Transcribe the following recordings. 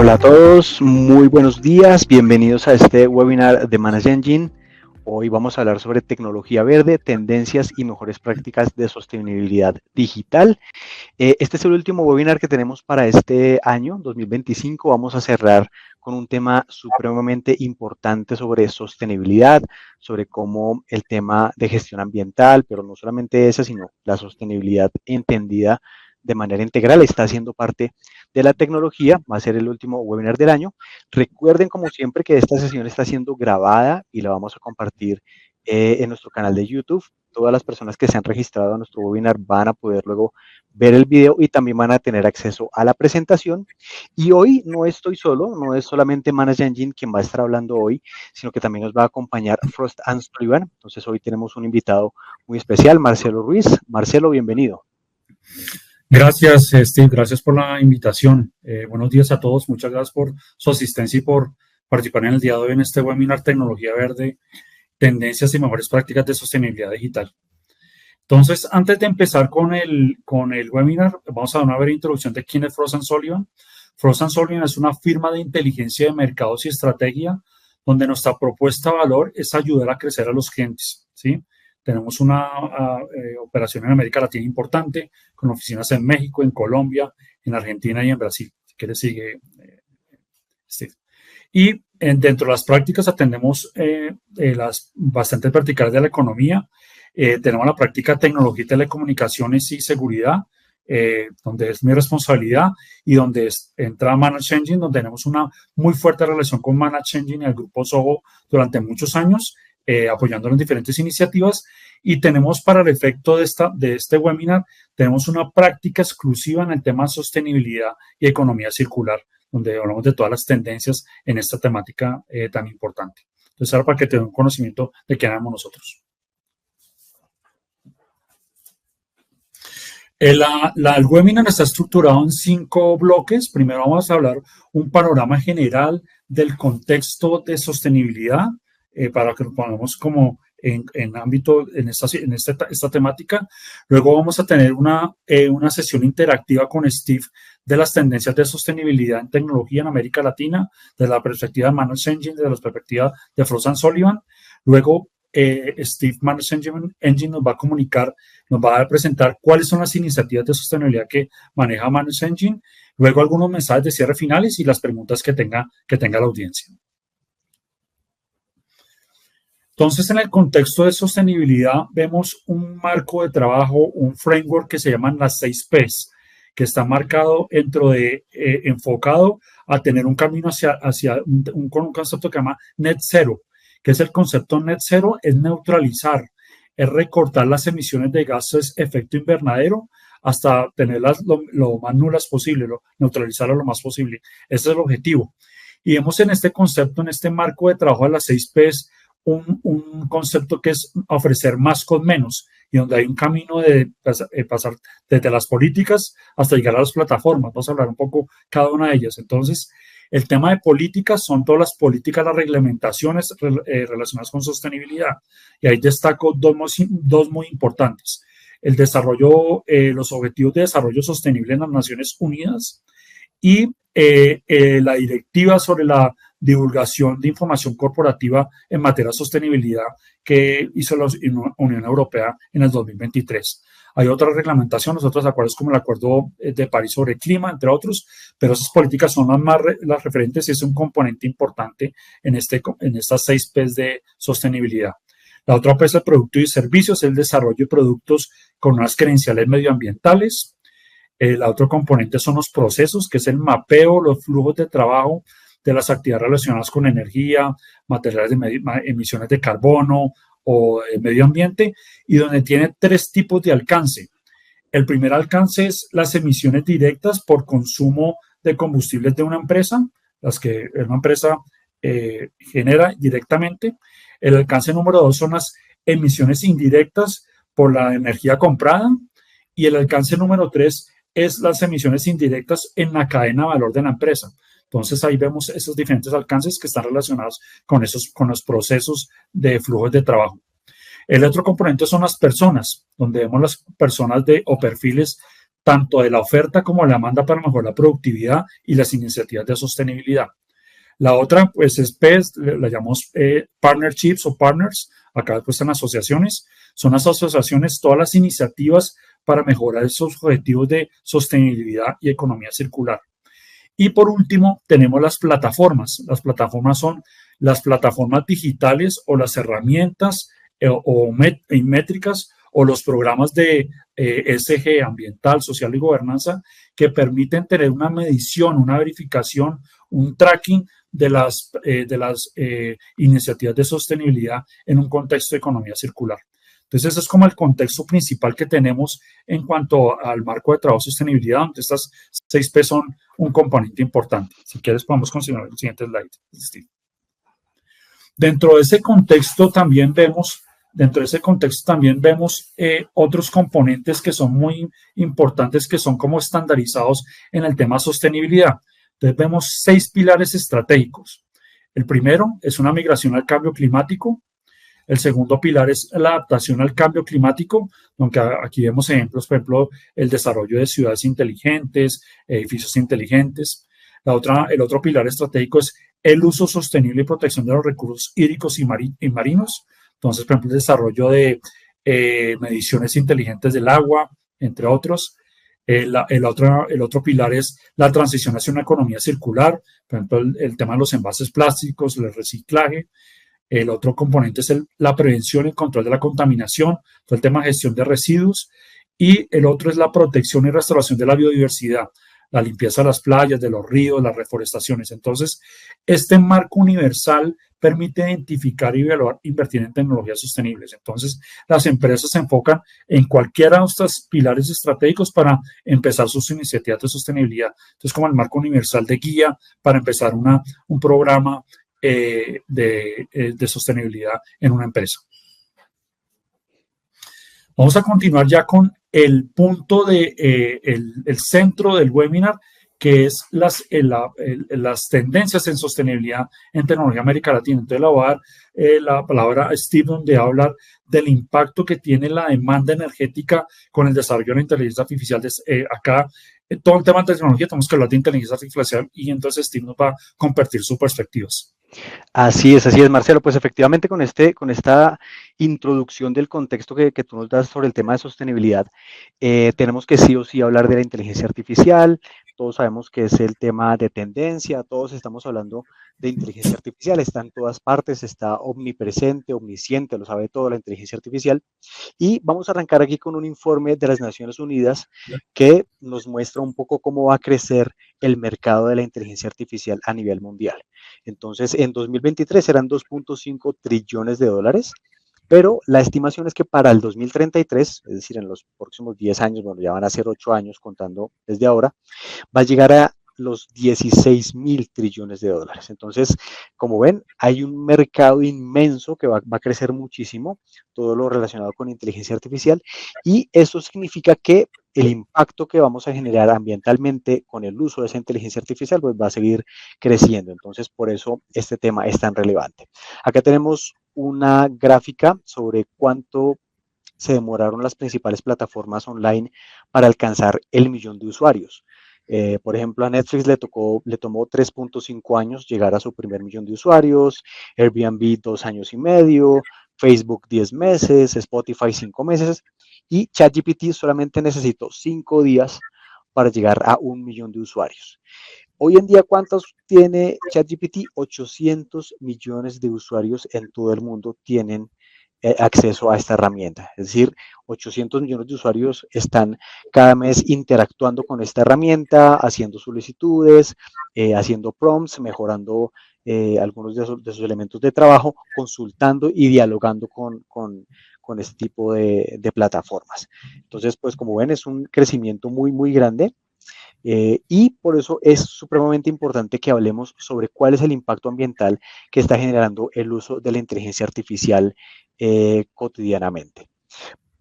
Hola a todos, muy buenos días, bienvenidos a este webinar de Manage Engine. Hoy vamos a hablar sobre tecnología verde, tendencias y mejores prácticas de sostenibilidad digital. Este es el último webinar que tenemos para este año, 2025. Vamos a cerrar con un tema supremamente importante sobre sostenibilidad, sobre cómo el tema de gestión ambiental, pero no solamente esa, sino la sostenibilidad entendida de manera integral, está haciendo parte de la tecnología. Va a ser el último webinar del año. Recuerden, como siempre, que esta sesión está siendo grabada y la vamos a compartir en nuestro canal de YouTube. Todas las personas que se han registrado a nuestro webinar van a poder luego ver el video y también van a tener acceso a la presentación. Y hoy no estoy solo, no es solamente Manage Engine quien va a estar hablando hoy, sino que también nos va a acompañar Frost & Sullivan. Entonces hoy tenemos un invitado muy especial, Marcelo Ruiz. Marcelo, bienvenido. Gracias, Steve. Gracias por la invitación. Buenos días a todos. Muchas gracias por su asistencia y por participar en el día de hoy en este webinar Tecnología Verde, Tendencias y Mejores Prácticas de Sostenibilidad Digital. Entonces, antes de empezar con el webinar, vamos a dar una breve introducción de quién es Frost & Sullivan. Frost & Sullivan es una firma de inteligencia de mercados y estrategia donde nuestra propuesta de valor es ayudar a crecer a los clientes, ¿sí? Tenemos una operación en América Latina importante, con oficinas en México, en Colombia, en Argentina y en Brasil. Si quieres, sigue, Steve. Y dentro de las prácticas atendemos las bastantes verticales de la economía. Tenemos la práctica tecnología y telecomunicaciones y seguridad, donde es mi responsabilidad y donde entra Manage Engine, donde tenemos una muy fuerte relación con Manage Engine y el grupo Soho durante muchos años, apoyándonos en diferentes iniciativas. Y tenemos, para el efecto de este webinar, tenemos una práctica exclusiva en el tema de sostenibilidad y economía circular, donde hablamos de todas las tendencias en esta temática tan importante. Entonces, ahora para que tengan un conocimiento de qué éramos nosotros. El webinar está estructurado en 5 bloques. Primero vamos a hablar un panorama general del contexto de sostenibilidad, para que lo pongamos como en ámbito, en esta temática. Luego vamos a tener una sesión interactiva con Steve de las tendencias de sostenibilidad en tecnología en América Latina, desde la perspectiva de Manage Engine, desde la perspectiva de Frost & Sullivan. Luego, Steve Manage Engine nos va a comunicar, nos va a presentar cuáles son las iniciativas de sostenibilidad que maneja Manage Engine. Luego, algunos mensajes de cierre finales y las preguntas que tenga la audiencia. Entonces, en el contexto de sostenibilidad, vemos un marco de trabajo, un framework que se llaman las 6 Ps, que está marcado enfocado a tener un camino hacia un concepto que se llama Net Zero. ¿Qué es el concepto Net Zero? Es neutralizar, es recortar las emisiones de gases de efecto invernadero hasta tenerlas lo más nulas posible, neutralizarlas lo más posible. Ese es el objetivo. Y vemos en este concepto, en este marco de trabajo de las 6 Ps, un concepto que es ofrecer más con menos, y donde hay un camino de pasar desde las políticas hasta llegar a las plataformas. Vamos a hablar un poco cada una de ellas. Entonces, el tema de políticas son todas las políticas, las reglamentaciones relacionadas con sostenibilidad. Y ahí destaco dos muy importantes. El desarrollo, los objetivos de desarrollo sostenible en las Naciones Unidas y la directiva sobre la divulgación de información corporativa en materia de sostenibilidad que hizo la Unión Europea en el 2023. Hay otra reglamentación, otros acuerdos como el Acuerdo de París sobre el clima, entre otros, pero esas políticas son las referentes y es un componente importante en estas 6 P's de sostenibilidad. La otra P es el producto y servicios, el desarrollo de productos con unas credenciales medioambientales. El otro componente son los procesos, que es el mapeo, los flujos de trabajo de las actividades relacionadas con energía, materiales de emisiones de carbono o medio ambiente, y donde tiene 3 tipos de alcance. El primer alcance es las emisiones directas por consumo de combustibles de una empresa, las que una empresa genera directamente. El alcance número 2 son las emisiones indirectas por la energía comprada, y el alcance número 3 es las emisiones indirectas en la cadena de valor de la empresa. Entonces, ahí vemos esos diferentes alcances que están relacionados con los procesos de flujos de trabajo. El otro componente son las personas, donde vemos las personas o perfiles tanto de la oferta como de la demanda para mejorar la productividad y las iniciativas de sostenibilidad. La otra, pues, es PES, la llamamos partnerships o partners, acá pues en asociaciones. Son las asociaciones, todas las iniciativas para mejorar esos objetivos de sostenibilidad y economía circular. Y por último, tenemos las plataformas. Las plataformas son las plataformas digitales o las herramientas métricas o los programas de ESG, ambiental, social y gobernanza, que permiten tener una medición, una verificación, un tracking de las iniciativas de sostenibilidad en un contexto de economía circular. Entonces, ese es como el contexto principal que tenemos en cuanto al marco de trabajo de sostenibilidad, donde estas 6P son un componente importante. Si quieres, podemos continuar el siguiente slide, Steve. Dentro de ese contexto también vemos otros componentes que son muy importantes, que son como estandarizados en el tema sostenibilidad. Entonces vemos 6 pilares estratégicos. El primero es una migración al cambio climático. El segundo pilar es la adaptación al cambio climático, aunque aquí vemos ejemplos, por ejemplo, el desarrollo de ciudades inteligentes, edificios inteligentes. El otro pilar estratégico es el uso sostenible y protección de los recursos hídricos y marinos. Entonces, por ejemplo, el desarrollo de mediciones inteligentes del agua, entre otros. El otro pilar es la transición hacia una economía circular, por ejemplo, el tema de los envases plásticos, el reciclaje. El otro componente es la prevención y control de la contaminación, todo el tema de gestión de residuos. Y el otro es la protección y restauración de la biodiversidad, la limpieza de las playas, de los ríos, las reforestaciones. Entonces, este marco universal permite identificar y evaluar, invertir en tecnologías sostenibles. Entonces, las empresas se enfocan en cualquiera de estos pilares estratégicos para empezar sus iniciativas de sostenibilidad. Entonces, como el marco universal de guía para empezar un programa de sostenibilidad en una empresa. Vamos a continuar ya con el punto el centro del webinar, que es las tendencias en sostenibilidad en tecnología América Latina. Entonces le voy a dar la palabra a Steve, donde va a hablar del impacto que tiene la demanda energética con el desarrollo de la inteligencia artificial. Acá, todo el tema de tecnología, tenemos que hablar de inteligencia artificial, y entonces Steve nos va a compartir sus perspectivas. Así es, Marcelo. Pues efectivamente con esta introducción del contexto que tú nos das sobre el tema de sostenibilidad, tenemos que sí o sí hablar de la inteligencia artificial. Todos sabemos que es el tema de tendencia, todos estamos hablando de inteligencia artificial, está en todas partes, está omnipresente, omnisciente, lo sabe todo la inteligencia artificial. Y vamos a arrancar aquí con un informe de las Naciones Unidas que nos muestra un poco cómo va a crecer el mercado de la inteligencia artificial a nivel mundial. Entonces, en 2023 eran 2.5 trillones de dólares, pero la estimación es que para el 2033, es decir, en los próximos 10 años, bueno, ya van a ser 8 años contando desde ahora, va a llegar a los 16.000 trillones de dólares. Entonces, como ven, hay un mercado inmenso que va a crecer muchísimo, todo lo relacionado con inteligencia artificial, y eso significa que el impacto que vamos a generar ambientalmente con el uso de esa inteligencia artificial pues va a seguir creciendo. Entonces, por eso este tema es tan relevante. Acá tenemos una gráfica sobre cuánto se demoraron las principales plataformas online para alcanzar el millón de usuarios. Por ejemplo, a Netflix le tomó 3.5 años llegar a su primer millón de usuarios, Airbnb 2 años y medio, Facebook 10 meses, Spotify 5 meses, y ChatGPT solamente necesitó 5 días para llegar a 1 millón de usuarios. Hoy en día, ¿cuántos tiene ChatGPT? 800 millones de usuarios en todo el mundo tienen acceso a esta herramienta. Es decir, 800 millones de usuarios están cada mes interactuando con esta herramienta, haciendo solicitudes, haciendo prompts, mejorando algunos de esos elementos de trabajo, consultando y dialogando con este tipo de plataformas. Entonces, pues como ven, es un crecimiento muy, muy grande. Y por eso es supremamente importante que hablemos sobre cuál es el impacto ambiental que está generando el uso de la inteligencia artificial cotidianamente.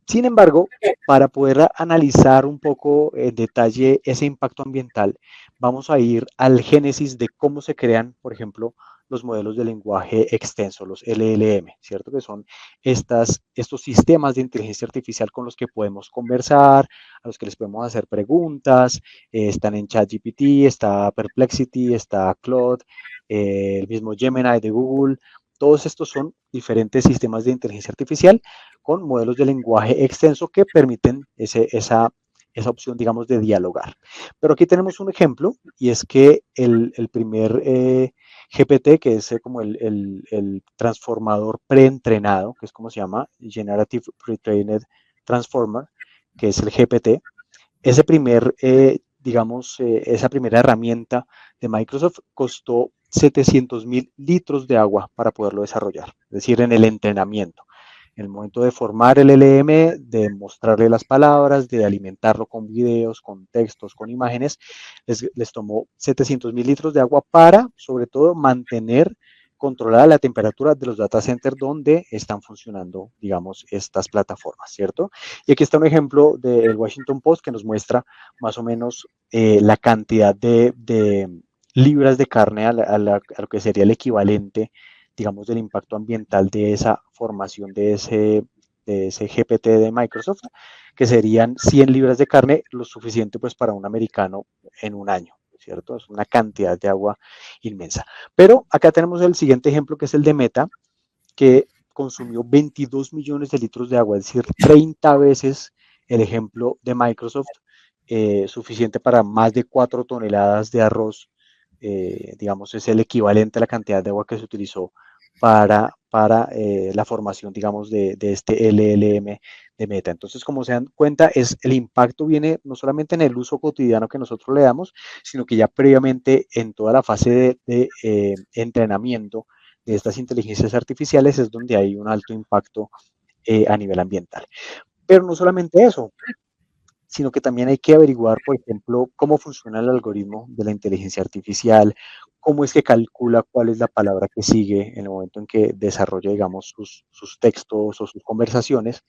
Sin embargo, para poder analizar un poco en detalle ese impacto ambiental, vamos a ir al génesis de cómo se crean, por ejemplo, los modelos de lenguaje extenso, los LLM, ¿cierto? Que son estos sistemas de inteligencia artificial con los que podemos conversar, a los que les podemos hacer preguntas. Están en ChatGPT, está Perplexity, está Claude, el mismo Gemini de Google. Todos estos son diferentes sistemas de inteligencia artificial con modelos de lenguaje extenso que permiten esa opción, digamos, de dialogar. Pero aquí tenemos un ejemplo y es que el primer GPT, que es como el transformador preentrenado, que es como se llama, Generative Pre-trained Transformer, que es el GPT, ese primer, digamos, esa primera herramienta de Microsoft costó 700.000 litros de agua para poderlo desarrollar, es decir, en el entrenamiento. En el momento de formar el LM, de mostrarle las palabras, de alimentarlo con videos, con textos, con imágenes, les tomó 700.000 litros de agua para, sobre todo, mantener controlada la temperatura de los data centers donde están funcionando, digamos, estas plataformas, ¿cierto? Y aquí está un ejemplo del Washington Post que nos muestra más o menos la cantidad de libras de carne a lo que sería el equivalente, digamos, del impacto ambiental de esa formación de ese GPT de Microsoft, que serían 100 libras de carne, lo suficiente pues para un americano en un año, ¿cierto? Es una cantidad de agua inmensa. Pero acá tenemos el siguiente ejemplo, que es el de Meta, que consumió 22 millones de litros de agua, es decir, 30 veces el ejemplo de Microsoft, suficiente para más de 4 toneladas de arroz. Digamos, es el equivalente a la cantidad de agua que se utilizó para la formación, digamos, de este LLM de Meta. Entonces, como se dan cuenta, el impacto viene no solamente en el uso cotidiano que nosotros le damos, sino que ya previamente en toda la fase de entrenamiento de estas inteligencias artificiales es donde hay un alto impacto a nivel ambiental. Pero no solamente eso, sino que también hay que averiguar, por ejemplo, cómo funciona el algoritmo de la inteligencia artificial, cómo es que calcula cuál es la palabra que sigue en el momento en que desarrolla, digamos, sus textos o sus conversaciones.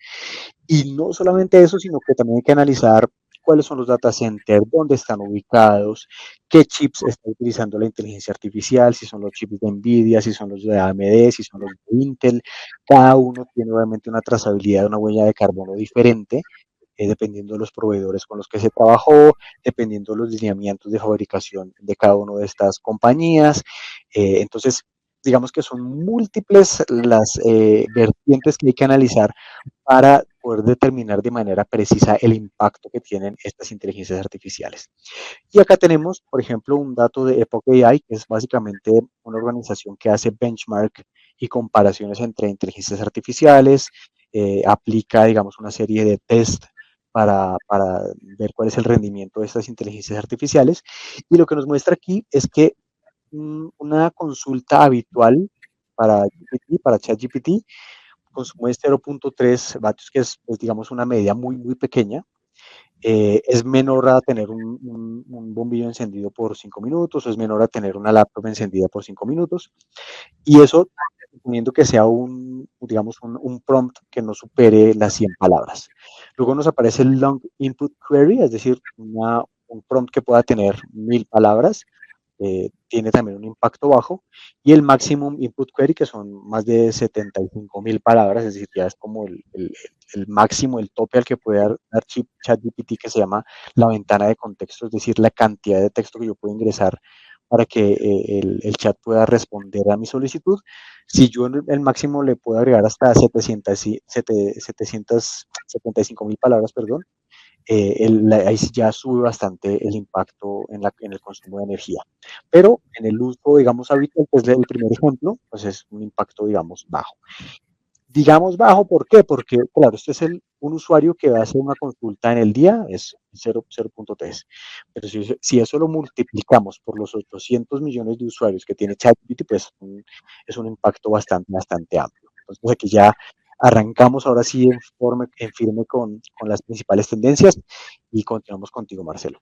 Y no solamente eso, sino que también hay que analizar cuáles son los data centers, dónde están ubicados, qué chips está utilizando la inteligencia artificial, si son los chips de NVIDIA, si son los de AMD, si son los de Intel. Cada uno tiene obviamente una trazabilidad, una huella de carbono diferente, dependiendo de los proveedores con los que se trabajó, dependiendo de los lineamientos de fabricación de cada una de estas compañías. Entonces, digamos que son múltiples las vertientes que hay que analizar para poder determinar de manera precisa el impacto que tienen estas inteligencias artificiales. Y acá tenemos, por ejemplo, un dato de Epoch AI, que es básicamente una organización que hace benchmark y comparaciones entre inteligencias artificiales, aplica, digamos, una serie de test para ver cuál es el rendimiento de estas inteligencias artificiales. Y lo que nos muestra aquí es que una consulta habitual para GPT, para ChatGPT, consume 0.3 vatios, que es, pues, digamos, una medida muy, muy pequeña. Es menor a tener un bombillo encendido por 5 minutos, o es menor a tener una laptop encendida por 5 minutos. Y eso, suponiendo que sea digamos, un prompt que no supere las 100 palabras. Luego nos aparece el Long Input Query, es decir, un prompt que pueda tener 1000 palabras, tiene también un impacto bajo, y el Maximum Input Query, que son más de 75.000 palabras, es decir, ya es como el máximo, el tope al que puede dar ChatGPT, que se llama la ventana de contexto, es decir, la cantidad de texto que yo puedo ingresar para que el chat pueda responder a mi solicitud. Si yo en el máximo le puedo agregar hasta 775.000 palabras, perdón, ahí sí ya sube bastante el impacto en el consumo de energía. Pero en el uso, digamos, habitual, pues el primer ejemplo, pues es un impacto, digamos, bajo. Digamos bajo, ¿por qué? Porque, claro, este es un usuario que va a hacer una consulta en el día, es 0.3. Pero si eso lo multiplicamos por los 800 millones de usuarios que tiene ChatGPT, pues es un impacto bastante, bastante amplio. Entonces aquí ya arrancamos ahora sí en firme con las principales tendencias y continuamos contigo, Marcelo.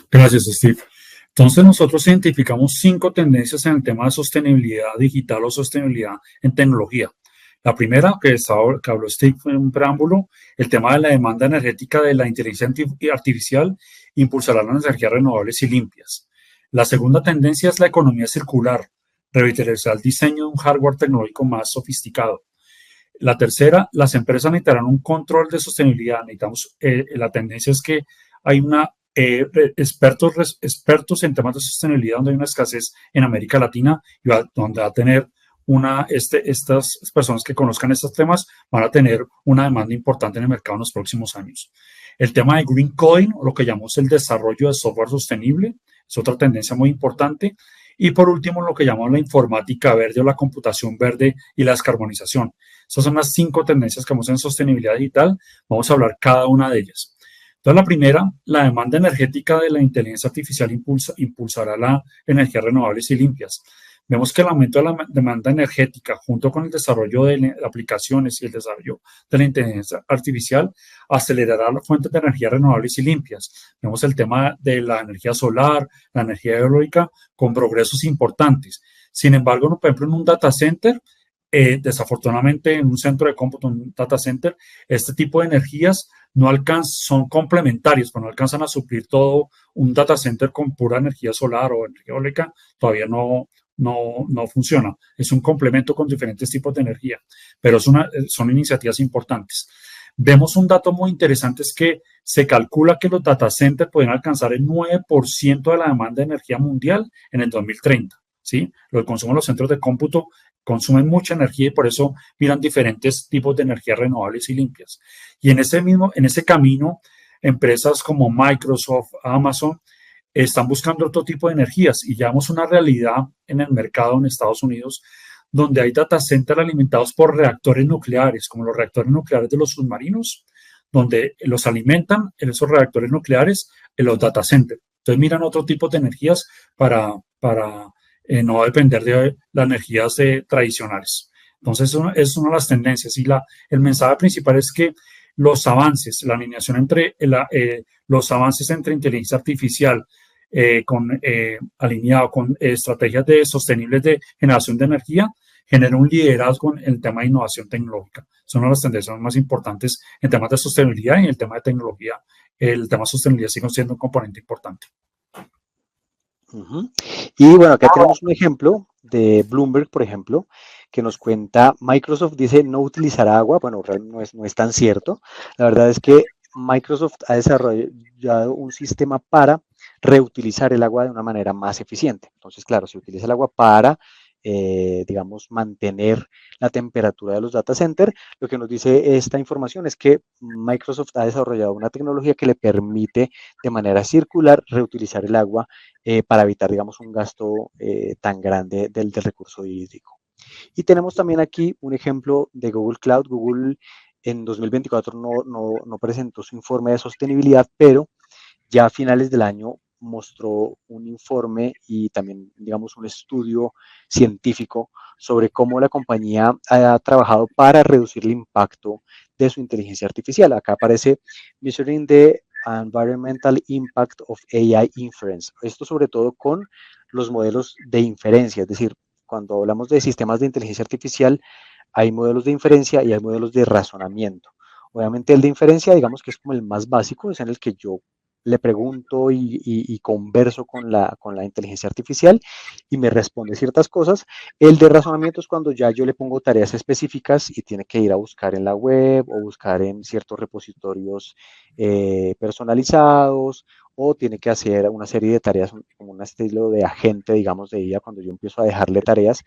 Gracias, Steve. Entonces nosotros identificamos 5 tendencias en el tema de sostenibilidad digital o sostenibilidad en tecnología. La primera, que habló Steve en un preámbulo, el tema de la demanda energética de la inteligencia artificial impulsará las energías renovables y limpias. La segunda tendencia es la economía circular. revitalizar el diseño de un hardware tecnológico más sofisticado. La tercera, las empresas necesitarán un control de sostenibilidad. Necesitamos, la tendencia es que hay expertos en temas de sostenibilidad donde hay una escasez en América Latina y donde va a tener estas personas que conozcan estos temas van a tener una demanda importante en el mercado en los próximos años. El tema de green coding, o lo que llamamos el desarrollo de software sostenible, es otra tendencia muy importante. Y por último, lo que llamamos la informática verde o la computación verde y la descarbonización. Estas son las 5 tendencias que vemos en sostenibilidad digital. Vamos a hablar cada una de ellas. Entonces, la primera, la demanda energética de la inteligencia artificial impulsará las energías renovables y limpias. Vemos que el aumento de la demanda energética junto con el desarrollo de aplicaciones y el desarrollo de la inteligencia artificial acelerará las fuentes de energía renovables y limpias. Vemos el tema de la energía solar, la energía eólica con progresos importantes. Sin embargo, por ejemplo, en un data center, desafortunadamente en un centro de cómputo, un data center, este tipo de energías no alcanzan, son complementarios, pero no alcanzan a suplir todo. Un data center con pura energía solar o energía eólica todavía no funciona. Es un complemento con diferentes tipos de energía, pero son iniciativas importantes. Vemos un dato muy interesante, es que se calcula que los data centers pueden alcanzar el 9% de la demanda de energía mundial en el 2030. ¿Sí? Lo que consumen los centros de cómputo consumen mucha energía y por eso miran diferentes tipos de energías renovables y limpias. Y en ese camino, empresas como Microsoft, Amazon, están buscando otro tipo de energías y ya vemos una realidad en el mercado en Estados Unidos donde hay data centers alimentados por reactores nucleares, como los reactores nucleares de los submarinos, donde los alimentan en esos reactores nucleares en los data centers. Entonces miran otro tipo de energías para no depender de las energías tradicionales. Entonces, es una de las tendencias y el mensaje principal es que los avances, la alineación entre los avances entre inteligencia artificial alineado con estrategias sostenibles de generación de energía, genera un liderazgo en el tema de innovación tecnológica. Son una de las tendencias más importantes en temas de sostenibilidad y en el tema de tecnología. El tema de sostenibilidad sigue siendo un componente importante. Y bueno, acá tenemos un ejemplo de Bloomberg, por ejemplo, que nos cuenta, Microsoft dice no utilizar agua. Bueno, realmente no es tan cierto. La verdad es que Microsoft ha desarrollado un sistema para reutilizar el agua de una manera más eficiente. Entonces, claro, se utiliza el agua para, digamos, mantener la temperatura de los data centers. Lo que nos dice esta información es que Microsoft ha desarrollado una tecnología que le permite de manera circular reutilizar el agua para evitar, digamos, un gasto tan grande del recurso hídrico. Y tenemos también aquí un ejemplo de Google Cloud. Google en 2024 no presentó su informe de sostenibilidad, pero ya a finales del año mostró un informe y también, digamos, un estudio científico sobre cómo la compañía ha trabajado para reducir el impacto de su inteligencia artificial. Acá aparece Measuring the Environmental Impact of AI Inference. Esto sobre todo con los modelos de inferencia, es decir, cuando hablamos de sistemas de inteligencia artificial, hay modelos de inferencia y hay modelos de razonamiento. Obviamente el de inferencia, digamos que es como el más básico, es en el que yo le pregunto y converso con la inteligencia artificial y me responde ciertas cosas. El de razonamiento es cuando ya yo le pongo tareas específicas y tiene que ir a buscar en la web o buscar en ciertos repositorios personalizados, o tiene que hacer una serie de tareas como un estilo de agente, digamos, de IA. Cuando yo empiezo a dejarle tareas,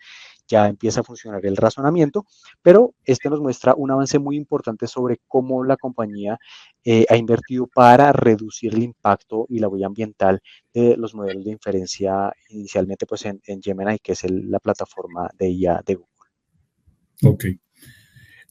ya empieza a funcionar el razonamiento, pero este nos muestra un avance muy importante sobre cómo la compañía ha invertido para reducir el impacto y la huella ambiental de los modelos de inferencia, inicialmente pues en Gemini, que es la plataforma de IA de Google. Ok.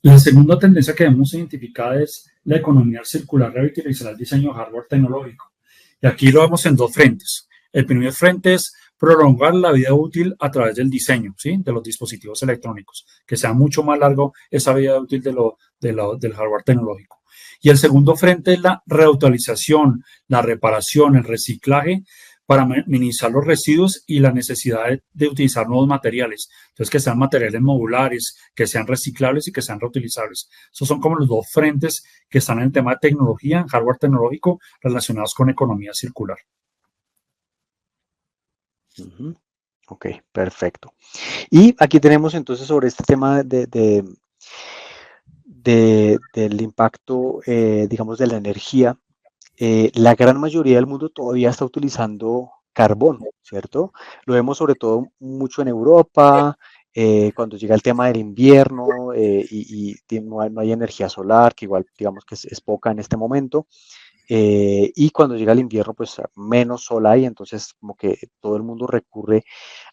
La segunda tendencia que hemos identificado es la economía circular, revitalizar el diseño de hardware tecnológico. Y aquí lo vemos en 2 frentes. El primer frente es prolongar la vida útil a través del diseño, ¿sí? De los dispositivos electrónicos, que sea mucho más largo esa vida útil del hardware tecnológico. Y el segundo frente es la reutilización, la reparación, el reciclaje para minimizar los residuos y la necesidad de utilizar nuevos materiales. Entonces, que sean materiales modulares, que sean reciclables y que sean reutilizables. Esos son como los 2 frentes que están en el tema de tecnología, en hardware tecnológico, relacionados con economía circular. Ok, perfecto. Y aquí tenemos entonces sobre este tema del impacto, digamos, de la energía. La gran mayoría del mundo todavía está utilizando carbón, ¿cierto? Lo vemos sobre todo mucho en Europa, cuando llega el tema del invierno y no hay energía solar, que igual digamos que es poca en este momento. Y cuando llega el invierno, pues menos sol hay, entonces como que todo el mundo recurre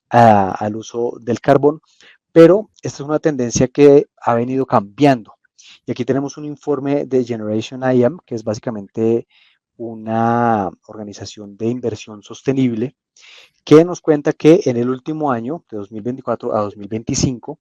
al uso del carbón, pero esta es una tendencia que ha venido cambiando. Y aquí tenemos un informe de Generation IM, que es básicamente una organización de inversión sostenible, que nos cuenta que en el último año, de 2024 a 2025,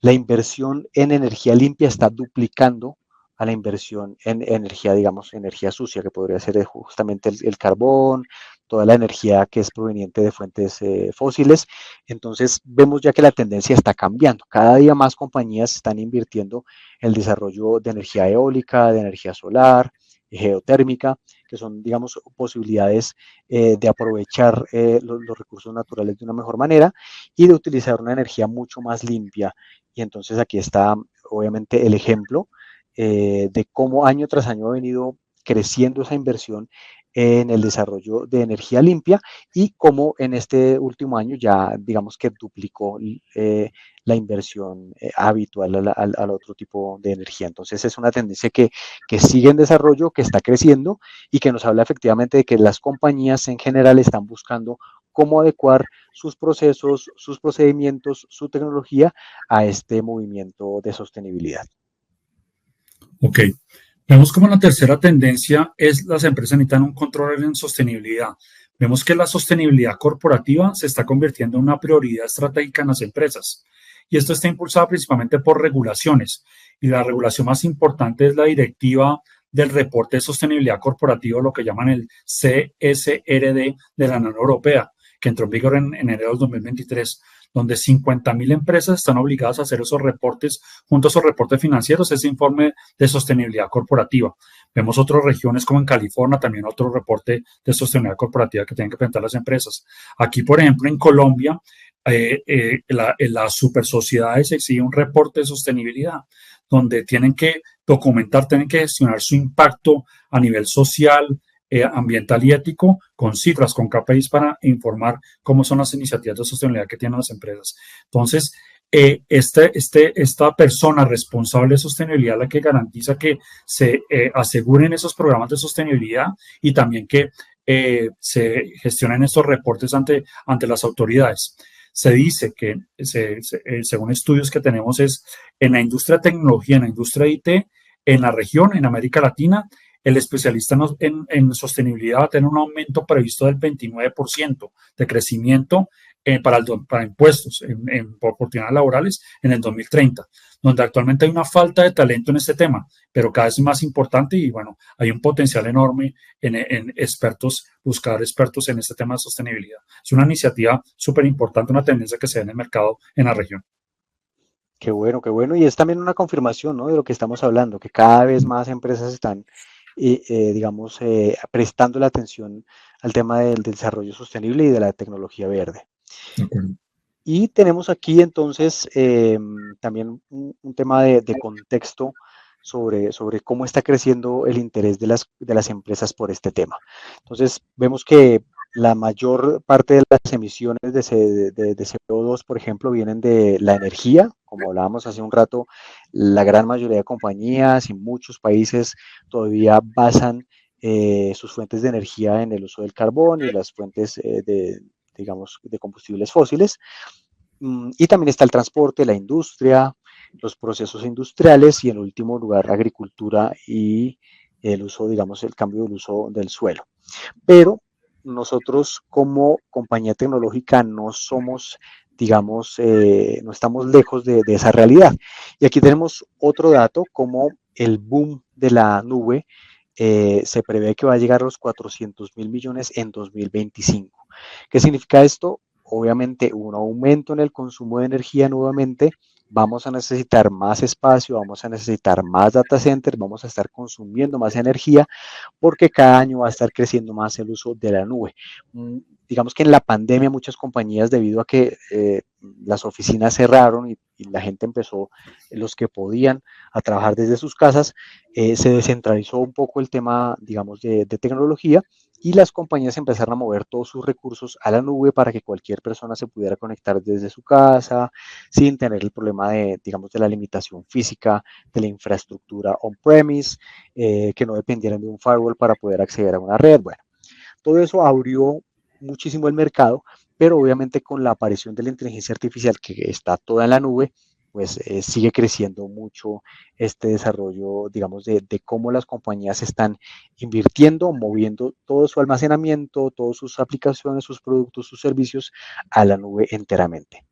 la inversión en energía limpia está duplicando a la inversión en energía, digamos, energía sucia, que podría ser justamente el carbón, toda la energía que es proveniente de fuentes fósiles. Entonces, vemos ya que la tendencia está cambiando. Cada día más compañías están invirtiendo en el desarrollo de energía eólica, de energía solar, geotérmica, que son, digamos, posibilidades de aprovechar los recursos naturales de una mejor manera y de utilizar una energía mucho más limpia. Y entonces aquí está obviamente el ejemplo de cómo año tras año ha venido creciendo esa inversión en el desarrollo de energía limpia y cómo en este último año ya digamos que duplicó la inversión habitual al otro tipo de energía. Entonces es una tendencia que sigue en desarrollo, que está creciendo y que nos habla efectivamente de que las compañías en general están buscando cómo adecuar sus procesos, sus procedimientos, su tecnología a este movimiento de sostenibilidad. Ok. Vemos como la tercera tendencia es las empresas necesitan un control en sostenibilidad. Vemos que la sostenibilidad corporativa se está convirtiendo en una prioridad estratégica en las empresas. Y esto está impulsado principalmente por regulaciones. Y la regulación más importante es la directiva del reporte de sostenibilidad corporativa, lo que llaman el CSRD de la Unión Europea, que entró en vigor en enero de 2023, donde 50.000 empresas están obligadas a hacer esos reportes, junto a esos reportes financieros, ese informe de sostenibilidad corporativa. Vemos otras regiones como en California, también otro reporte de sostenibilidad corporativa que tienen que presentar las empresas. Aquí, por ejemplo, en Colombia, las super sociedades exigen un reporte de sostenibilidad, donde tienen que documentar, tienen que gestionar su impacto a nivel social, ambiental y ético con cifras, con KPIs para informar cómo son las iniciativas de sostenibilidad que tienen las empresas. Entonces, esta persona responsable de sostenibilidad es la que garantiza que se aseguren esos programas de sostenibilidad y también que se gestionen estos reportes ante las autoridades. Se dice que, según estudios que tenemos, es en la industria de tecnología, en la industria de IT, en la región, en América Latina, el especialista en sostenibilidad va a tener un aumento previsto del 29% de crecimiento para impuestos en oportunidades laborales en el 2030, donde actualmente hay una falta de talento en este tema, pero cada vez es más importante y bueno, hay un potencial enorme en expertos, buscar expertos en este tema de sostenibilidad. Es una iniciativa súper importante, una tendencia que se ve en el mercado en la región. Qué bueno, qué bueno. Y es también una confirmación, ¿no? De lo que estamos hablando, que cada vez más empresas están, digamos, prestando la atención al tema del desarrollo sostenible y de la tecnología verde. De acuerdo. Y tenemos aquí entonces también un tema de contexto sobre cómo está creciendo el interés de las empresas por este tema. Entonces, vemos que la mayor parte de las emisiones de CO2, por ejemplo, vienen de la energía. Como hablábamos hace un rato, la gran mayoría de compañías y muchos países todavía basan sus fuentes de energía en el uso del carbón y las fuentes digamos, de combustibles fósiles. Y también está el transporte, la industria, los procesos industriales y en último lugar agricultura y el uso, digamos, el cambio del uso del suelo. Pero nosotros como compañía tecnológica no somos, digamos, no estamos lejos de esa realidad. Y aquí tenemos otro dato, como el boom de la nube se prevé que va a llegar a los 400.000 millones en 2025. ¿Qué significa esto? Obviamente un aumento en el consumo de energía nuevamente, vamos a necesitar más espacio, vamos a necesitar más data centers, vamos a estar consumiendo más energía porque cada año va a estar creciendo más el uso de la nube. Digamos que en la pandemia muchas compañías, debido a que las oficinas cerraron y la gente empezó, los que podían, a trabajar desde sus casas, se descentralizó un poco el tema, digamos, de tecnología y las compañías empezaron a mover todos sus recursos a la nube para que cualquier persona se pudiera conectar desde su casa sin tener el problema de, digamos, de la limitación física de la infraestructura on-premise, que no dependieran de un firewall para poder acceder a una red. Bueno, todo eso abrió muchísimo el mercado, pero obviamente con la aparición de la inteligencia artificial que está toda en la nube, pues sigue creciendo mucho este desarrollo, digamos, de cómo las compañías están invirtiendo, moviendo todo su almacenamiento, todas sus aplicaciones, sus productos, sus servicios a la nube enteramente.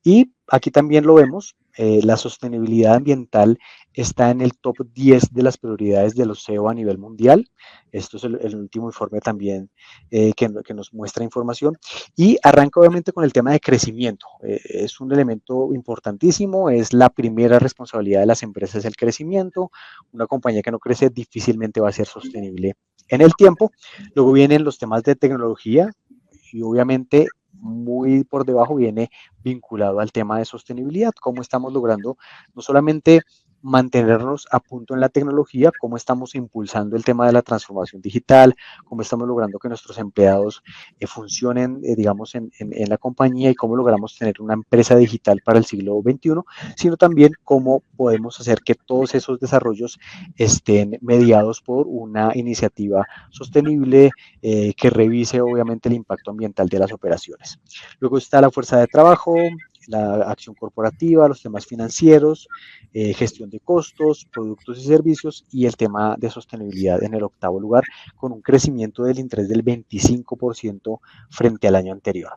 Y aquí también lo vemos, la sostenibilidad ambiental está en el top 10 de las prioridades de los CEO a nivel mundial. Esto es el último informe también que nos muestra información. Y arranca obviamente con el tema de crecimiento. Es un elemento importantísimo, es la primera responsabilidad de las empresas el crecimiento. Una compañía que no crece difícilmente va a ser sostenible en el tiempo. Luego vienen los temas de tecnología y obviamente muy por debajo viene vinculado al tema de sostenibilidad, cómo estamos logrando no solamente mantenernos a punto en la tecnología, cómo estamos impulsando el tema de la transformación digital, cómo estamos logrando que nuestros empleados funcionen, digamos, en la compañía y cómo logramos tener una empresa digital para el siglo XXI, sino también cómo podemos hacer que todos esos desarrollos estén mediados por una iniciativa sostenible, que revise obviamente el impacto ambiental de las operaciones. Luego está la fuerza de trabajo, la acción corporativa, los temas financieros, gestión de costos, productos y servicios y el tema de sostenibilidad en el octavo lugar, con un crecimiento del interés del 25% frente al año anterior.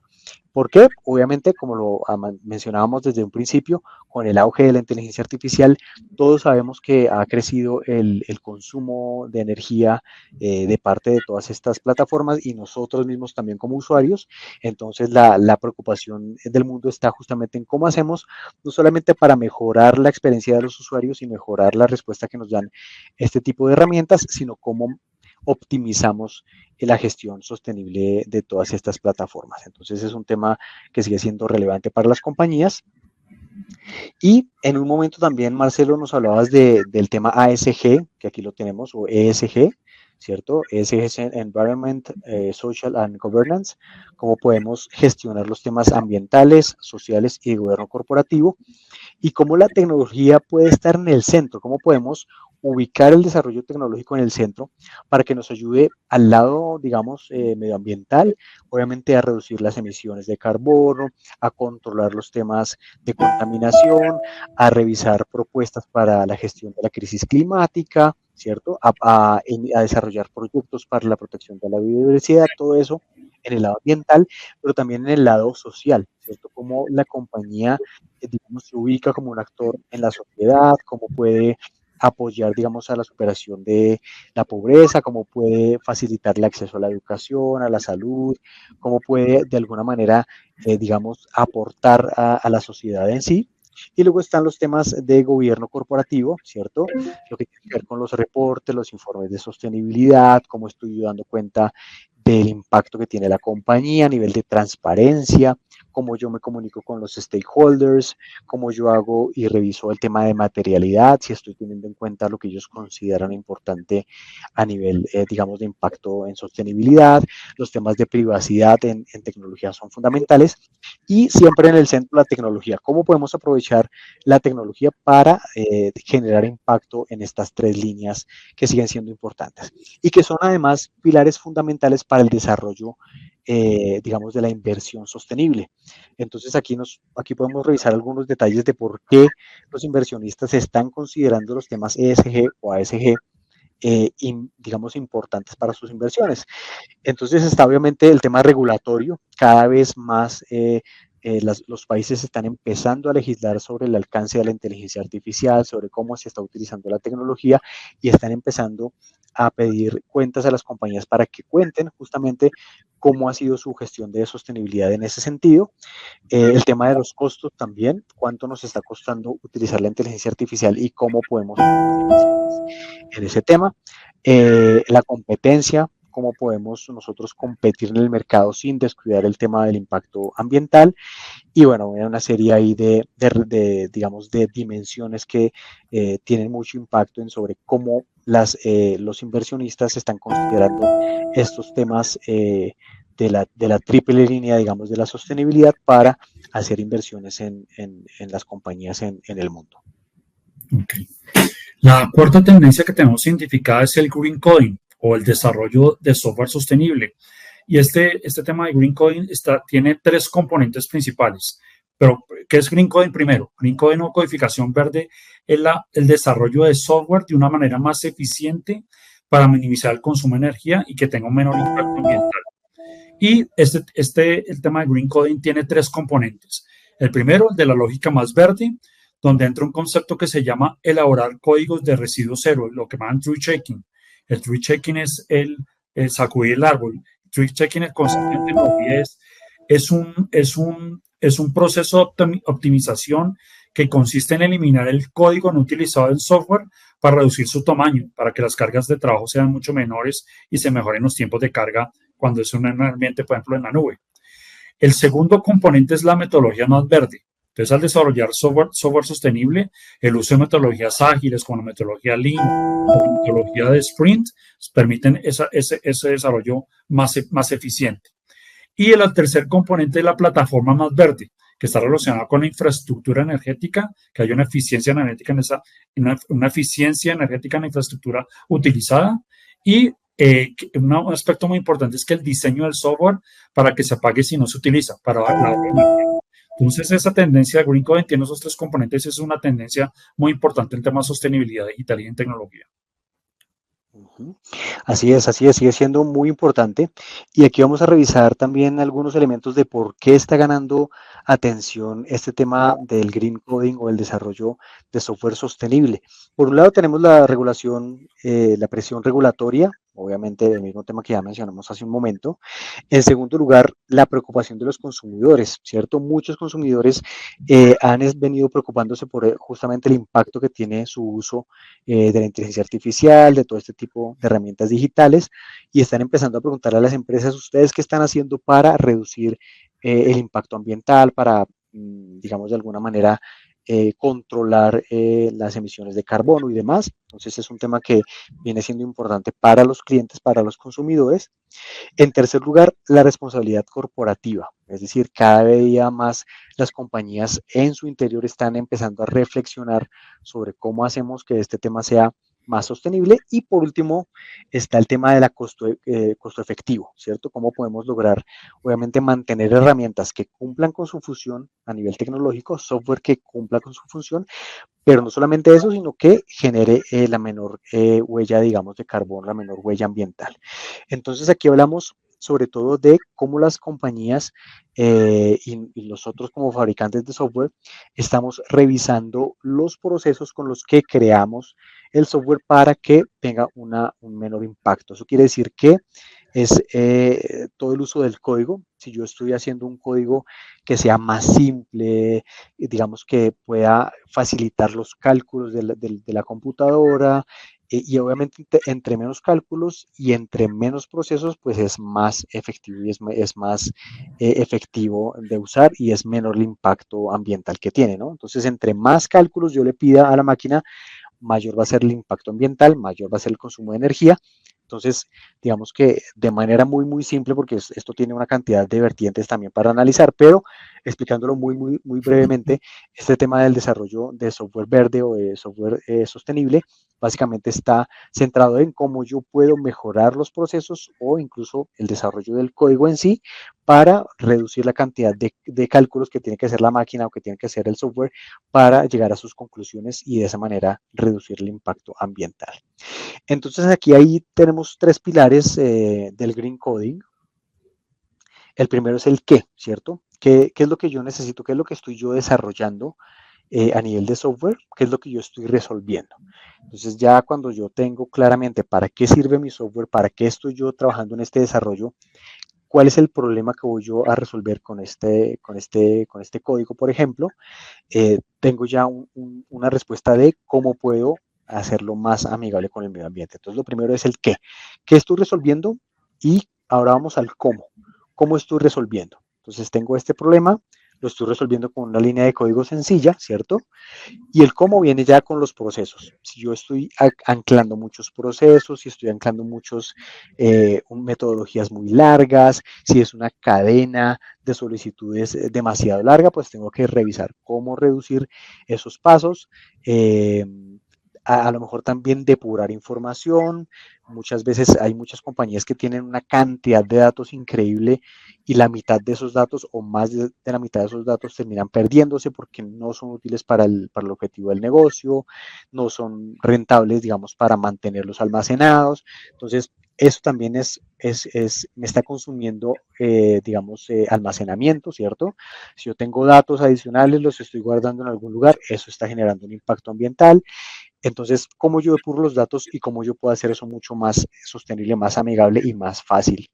¿Por qué? Obviamente, como lo mencionábamos desde un principio, con el auge de la inteligencia artificial, todos sabemos que ha crecido el consumo de energía de parte de todas estas plataformas y nosotros mismos también como usuarios. Entonces, la preocupación del mundo está justamente en cómo hacemos, no solamente para mejorar la experiencia de los usuarios y mejorar la respuesta que nos dan este tipo de herramientas, sino cómo optimizamos la gestión sostenible de todas estas plataformas. Entonces es un tema que sigue siendo relevante para las compañías. Y en un momento también, Marcelo, nos hablabas del tema ASG, que aquí lo tenemos, o ESG, ¿cierto? ESG es Environment, Social and Governance, cómo podemos gestionar los temas ambientales, sociales y de gobierno corporativo y cómo la tecnología puede estar en el centro, cómo podemos ubicar el desarrollo tecnológico en el centro para que nos ayude al lado, digamos, medioambiental, obviamente a reducir las emisiones de carbono, a controlar los temas de contaminación, a revisar propuestas para la gestión de la crisis climática, ¿cierto? A desarrollar proyectos para la protección de la biodiversidad, todo eso en el lado ambiental, pero también en el lado social, ¿cierto? Cómo la compañía, digamos, se ubica como un actor en la sociedad, cómo puede apoyar, digamos, a la superación de la pobreza, cómo puede facilitar el acceso a la educación, a la salud, cómo puede de alguna manera, digamos, aportar a la sociedad en sí. Y luego están los temas de gobierno corporativo, ¿cierto? Lo que tiene que ver con los reportes, los informes de sostenibilidad, cómo estoy dando cuenta del impacto que tiene la compañía a nivel de transparencia, cómo yo me comunico con los stakeholders, cómo yo hago y reviso el tema de materialidad, si estoy teniendo en cuenta lo que ellos consideran importante a nivel, digamos, de impacto en sostenibilidad, los temas de privacidad en tecnología son fundamentales y siempre en el centro la tecnología, cómo podemos aprovechar la tecnología para generar impacto en estas tres líneas que siguen siendo importantes y que son además pilares fundamentales para el desarrollo, digamos, de la inversión sostenible. Entonces aquí podemos revisar algunos detalles de por qué los inversionistas están considerando los temas ESG o ASG, digamos, importantes para sus inversiones. Entonces está obviamente el tema regulatorio, cada vez más los países están empezando a legislar sobre el alcance de la inteligencia artificial, sobre cómo se está utilizando la tecnología y están empezando a pedir cuentas a las compañías para que cuenten justamente cómo ha sido su gestión de sostenibilidad en ese sentido. El tema de los costos también, cuánto nos está costando utilizar la inteligencia artificial y cómo podemos ser más eficientes en ese tema. La competencia, cómo podemos nosotros competir en el mercado sin descuidar el tema del impacto ambiental. Y bueno, una serie ahí digamos, de dimensiones que tienen mucho impacto en sobre cómo los inversionistas están considerando estos temas de la triple línea, digamos, de la sostenibilidad para hacer inversiones en las compañías en el mundo. Okay. La cuarta tendencia que tenemos identificada es el green coding o el desarrollo de software sostenible. Y este tema de green coding tiene tres componentes principales. Pero, ¿qué es green coding primero? Green coding o codificación verde es el desarrollo de software de una manera más eficiente para minimizar el consumo de energía y que tenga un menor impacto ambiental. Y el tema de green coding tiene tres componentes. El primero, el de la lógica más verde, donde entra un concepto que se llama elaborar códigos de residuo cero, lo que llaman tree checking. El tree checking es el sacudir el árbol. Tree checking, el concepto en tecnología es un proceso de optimización que consiste en eliminar el código no utilizado del software para reducir su tamaño, para que las cargas de trabajo sean mucho menores y se mejoren los tiempos de carga cuando es un ambiente, por ejemplo, en la nube. El segundo componente es la metodología más verde. Entonces, al desarrollar software sostenible, el uso de metodologías ágiles como la metodología Lean o la metodología de Sprint permiten ese desarrollo más eficiente. Y el tercer componente es la plataforma más verde, que está relacionada con la infraestructura energética, que haya una eficiencia energética una eficiencia energética en la infraestructura utilizada. Y un aspecto muy importante es que el diseño del software para que se apague si no se utiliza, para la energía. Entonces, esa tendencia de Green Code tiene esos tres componentes, es una tendencia muy importante en temas de sostenibilidad digital y en tecnología. Así es, sigue siendo muy importante. Y aquí vamos a revisar también algunos elementos de por qué está ganando atención este tema del green coding o el desarrollo de software sostenible. Por un lado tenemos la regulación, la presión regulatoria, obviamente el mismo tema que ya mencionamos hace un momento. En segundo lugar, la preocupación de los consumidores, ¿cierto? Muchos consumidores han venido preocupándose por justamente el impacto que tiene su uso de la inteligencia artificial, de todo este tipo de herramientas digitales, y están empezando a preguntar a las empresas, ¿ustedes qué están haciendo para reducir el impacto ambiental, para, digamos, de alguna manera controlar las emisiones de carbono y demás? Entonces es un tema que viene siendo importante para los clientes, para los consumidores. En tercer lugar, la responsabilidad corporativa, es decir, cada día más las compañías en su interior están empezando a reflexionar sobre cómo hacemos que este tema sea más sostenible. Y por último está el tema de la costo efectivo, ¿cierto? Cómo podemos lograr, obviamente, mantener herramientas que cumplan con su función a nivel tecnológico, software que cumpla con su función, pero no solamente eso, sino que genere la menor huella, digamos, de carbono, la menor huella ambiental. Entonces aquí hablamos sobre todo de cómo las compañías y nosotros como fabricantes de software estamos revisando los procesos con los que creamos el software para que tenga un menor impacto. Eso quiere decir que es todo el uso del código. Si yo estoy haciendo un código que sea más simple, digamos que pueda facilitar los cálculos de la computadora, y obviamente entre menos cálculos y entre menos procesos, pues es más efectivo y es más efectivo de usar y es menor el impacto ambiental que tiene, ¿no? Entonces, entre más cálculos yo le pida a la máquina, mayor va a ser el impacto ambiental, mayor va a ser el consumo de energía. Entonces, digamos que de manera muy, muy simple, porque esto tiene una cantidad de vertientes también para analizar, pero explicándolo muy, muy, muy brevemente, este tema del desarrollo de software verde o de software sostenible, básicamente está centrado en cómo yo puedo mejorar los procesos o incluso el desarrollo del código en sí para reducir la cantidad de cálculos que tiene que hacer la máquina o que tiene que hacer el software para llegar a sus conclusiones y de esa manera reducir el impacto ambiental. Entonces aquí ahí tenemos tres pilares del green coding. El primero es el qué, ¿cierto? ¿Qué es lo que yo necesito? ¿Qué es lo que estoy yo desarrollando a nivel de software, qué es lo que yo estoy resolviendo. Entonces ya cuando yo tengo claramente para qué sirve mi software, para qué estoy yo trabajando en este desarrollo, cuál es el problema que voy yo a resolver con este código, por ejemplo, tengo ya una respuesta de cómo puedo hacerlo más amigable con el medio ambiente. Entonces, lo primero es el qué. ¿Qué estoy resolviendo? Y ahora vamos al cómo. ¿Cómo estoy resolviendo? Entonces, tengo este problema, lo estoy resolviendo con una línea de código sencilla, ¿cierto? Y el cómo viene ya con los procesos. Si yo estoy anclando muchos procesos, si estoy anclando muchos metodologías muy largas, si es una cadena de solicitudes demasiado larga, pues tengo que revisar cómo reducir esos pasos. Eh, a lo mejor también depurar información. Muchas veces hay muchas compañías que tienen una cantidad de datos increíble y la mitad de esos datos o más de la mitad de esos datos terminan perdiéndose porque no son útiles para el objetivo del negocio, no son rentables, digamos, para mantenerlos almacenados. Entonces, eso también me está consumiendo, digamos, almacenamiento, ¿cierto? Si yo tengo datos adicionales, los estoy guardando en algún lugar, eso está generando un impacto ambiental. Entonces, cómo yo depuro los datos y cómo yo puedo hacer eso mucho más sostenible, más amigable y más fácil.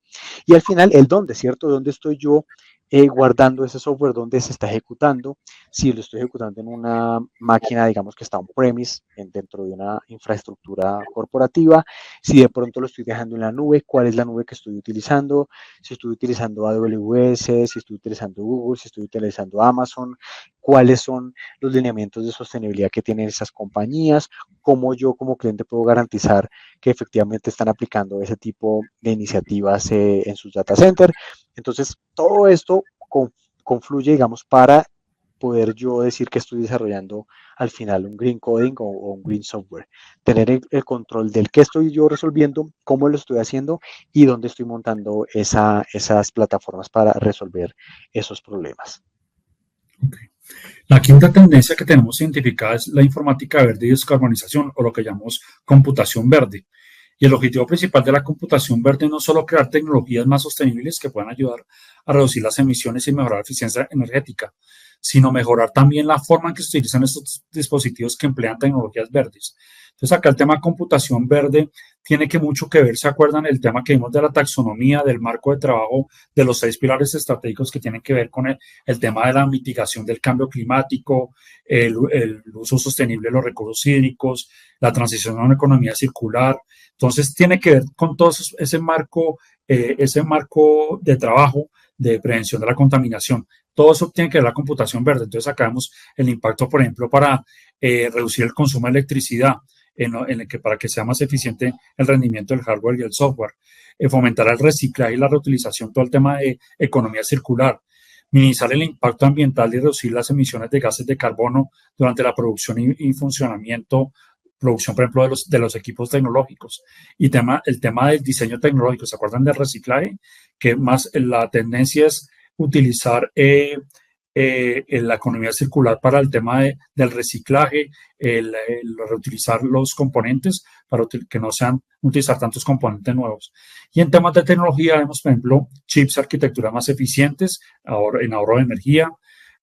Y al final, el dónde, ¿cierto? ¿Dónde estoy yo guardando ese software? ¿Dónde se está ejecutando? Si lo estoy ejecutando en una máquina, digamos que está on-premise, dentro de una infraestructura corporativa. Si de pronto lo estoy dejando en la nube, ¿cuál es la nube que estoy utilizando? Si estoy utilizando AWS, si estoy utilizando Google, si estoy utilizando Amazon, cuáles son los lineamientos de sostenibilidad que tienen esas compañías, cómo yo como cliente puedo garantizar que efectivamente están aplicando ese tipo de iniciativas en sus data centers. Entonces, todo esto confluye, digamos, para poder yo decir que estoy desarrollando al final un green coding o un green software. Tener el control del qué estoy yo resolviendo, cómo lo estoy haciendo y dónde estoy montando esas plataformas para resolver esos problemas. Okay. La quinta tendencia que tenemos identificada es la informática verde y descarbonización, o lo que llamamos computación verde. Y el objetivo principal de la computación verde no es solo crear tecnologías más sostenibles que puedan ayudar a reducir las emisiones y mejorar la eficiencia energética, sino mejorar también la forma en que se utilizan estos dispositivos que emplean tecnologías verdes. Entonces, acá el tema computación verde tiene que mucho que ver, ¿se acuerdan? El tema que vimos de la taxonomía, del marco de trabajo, de los 6 pilares estratégicos que tienen que ver con el tema de la mitigación del cambio climático, el uso sostenible de los recursos hídricos, la transición a una economía circular. Entonces, tiene que ver con todo ese marco de trabajo de prevención de la contaminación. Todo eso tiene que ver la computación verde. Entonces, acá vemos el impacto, por ejemplo, para reducir el consumo de electricidad, en el que para que sea más eficiente el rendimiento del hardware y el software, fomentar el reciclaje y la reutilización, todo el tema de economía circular, minimizar el impacto ambiental y reducir las emisiones de gases de carbono durante la producción y funcionamiento, producción, por ejemplo, de los equipos tecnológicos. Y el tema del diseño tecnológico, ¿se acuerdan del reciclaje? Que más la tendencia es utilizar la economía circular para el tema del reciclaje, el reutilizar los componentes para que no sean utilizar tantos componentes nuevos. Y en temas de tecnología vemos, por ejemplo, chips, arquitecturas más eficientes en ahorro de energía,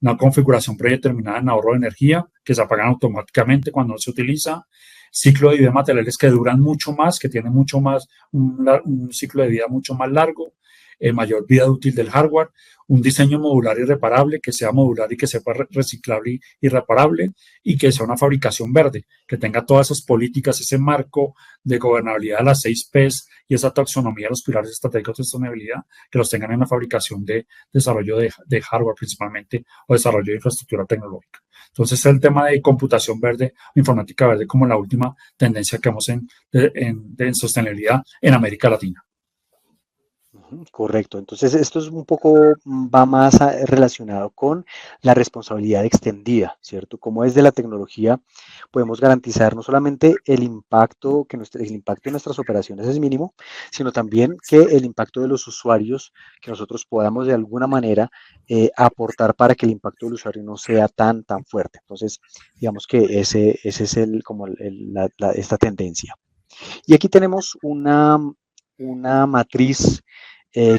una configuración predeterminada en ahorro de energía que se apagan automáticamente cuando no se utiliza, ciclo de vida de materiales que duran mucho más, que tienen mucho más, un ciclo de vida mucho más largo, mayor vida útil del hardware, un diseño modular y reparable, que sea modular y que sea reciclable y reparable, y que sea una fabricación verde, que tenga todas esas políticas, ese marco de gobernabilidad de las 6Ps y esa taxonomía de los pilares estratégicos de sostenibilidad, que los tengan en la fabricación de desarrollo de hardware principalmente o desarrollo de infraestructura tecnológica. Entonces, el tema de computación verde, informática verde, como la última tendencia que vemos en sostenibilidad en América Latina. Correcto. Entonces, esto es un poco, va más relacionado con la responsabilidad extendida, ¿cierto? Como es de la tecnología, podemos garantizar no solamente el impacto, el impacto de nuestras operaciones es mínimo, sino también que el impacto de los usuarios, que nosotros podamos de alguna manera aportar para que el impacto del usuario no sea tan fuerte. Entonces, digamos que ese es como esta tendencia. Y aquí tenemos una matriz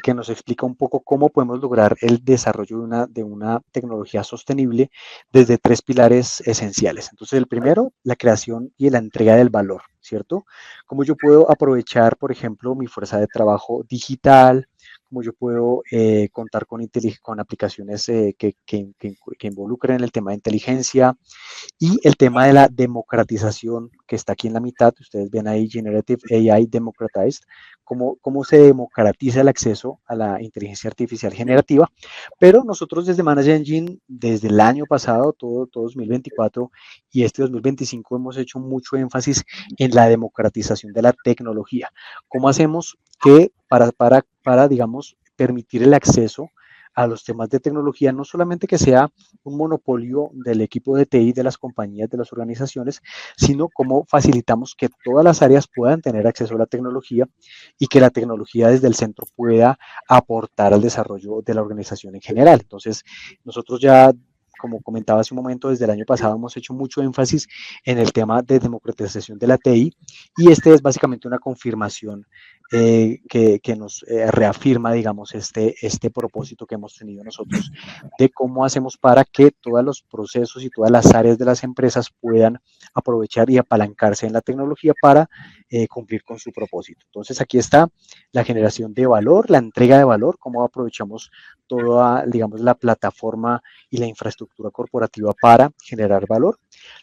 que nos explica un poco cómo podemos lograr el desarrollo de una tecnología sostenible desde tres pilares esenciales. Entonces, el primero, la creación y la entrega del valor, ¿cierto? Cómo yo puedo aprovechar, por ejemplo, mi fuerza de trabajo digital, cómo yo puedo contar con aplicaciones que involucren el tema de inteligencia, y el tema de la democratización, que está aquí en la mitad, ustedes ven ahí Generative AI Democratized, cómo se democratiza el acceso a la inteligencia artificial generativa, pero nosotros desde Manage Engine, desde el año pasado, todo 2024 y este 2025, hemos hecho mucho énfasis en la democratización de la tecnología. ¿Cómo hacemos que digamos, permitir el acceso a los temas de tecnología, no solamente que sea un monopolio del equipo de TI, de las compañías, de las organizaciones, sino cómo facilitamos que todas las áreas puedan tener acceso a la tecnología y que la tecnología desde el centro pueda aportar al desarrollo de la organización en general? Entonces, nosotros ya, como comentaba hace un momento, desde el año pasado hemos hecho mucho énfasis en el tema de democratización de la TI, y este es básicamente una confirmación que nos reafirma, digamos, este propósito que hemos tenido nosotros de cómo hacemos para que todos los procesos y todas las áreas de las empresas puedan aprovechar y apalancarse en la tecnología para cumplir con su propósito. Entonces, aquí está la generación de valor, la entrega de valor, cómo aprovechamos toda, digamos, la plataforma y la infraestructura corporativa para generar valor.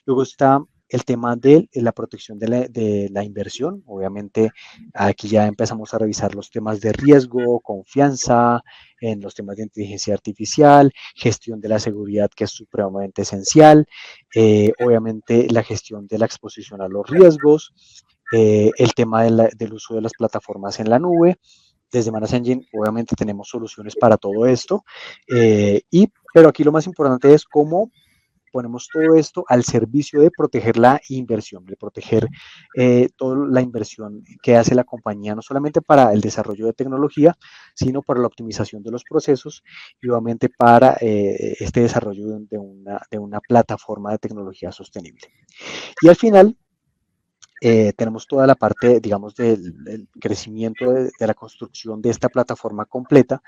Luego está el tema de la protección de la inversión. Obviamente, aquí ya empezamos a revisar los temas de riesgo, confianza, en los temas de inteligencia artificial, gestión de la seguridad, que es supremamente esencial, obviamente la gestión de la exposición a los riesgos, el tema del uso de las plataformas en la nube. Desde Manage Engine, obviamente, tenemos soluciones para todo esto, pero aquí lo más importante es cómo ponemos todo esto al servicio de proteger la inversión, de proteger toda la inversión que hace la compañía, no solamente para el desarrollo de tecnología, sino para la optimización de los procesos y obviamente para este desarrollo de una plataforma de tecnología sostenible. Y al final, tenemos toda la parte, digamos, del crecimiento de la construcción de esta plataforma completa,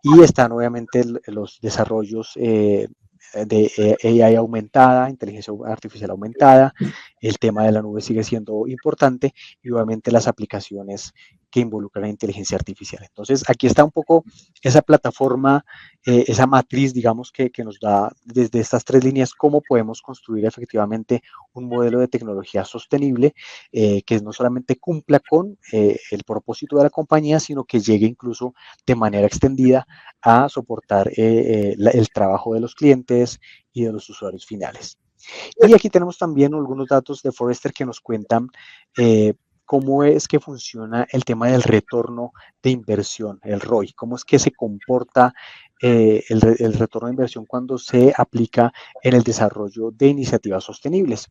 y están obviamente los desarrollos de AI aumentada, inteligencia artificial aumentada, el tema de la nube sigue siendo importante, y obviamente las aplicaciones que involucran la inteligencia artificial. Entonces, aquí está un poco esa plataforma, esa matriz, digamos, que nos da desde estas tres líneas cómo podemos construir efectivamente un modelo de tecnología sostenible que no solamente cumpla con el propósito de la compañía, sino que llegue incluso de manera extendida a soportar el trabajo de los clientes y de los usuarios finales. Y aquí tenemos también algunos datos de Forrester que nos cuentan cómo es que funciona el tema del retorno de inversión, el ROI, cómo es que se comporta el retorno de inversión cuando se aplica en el desarrollo de iniciativas sostenibles.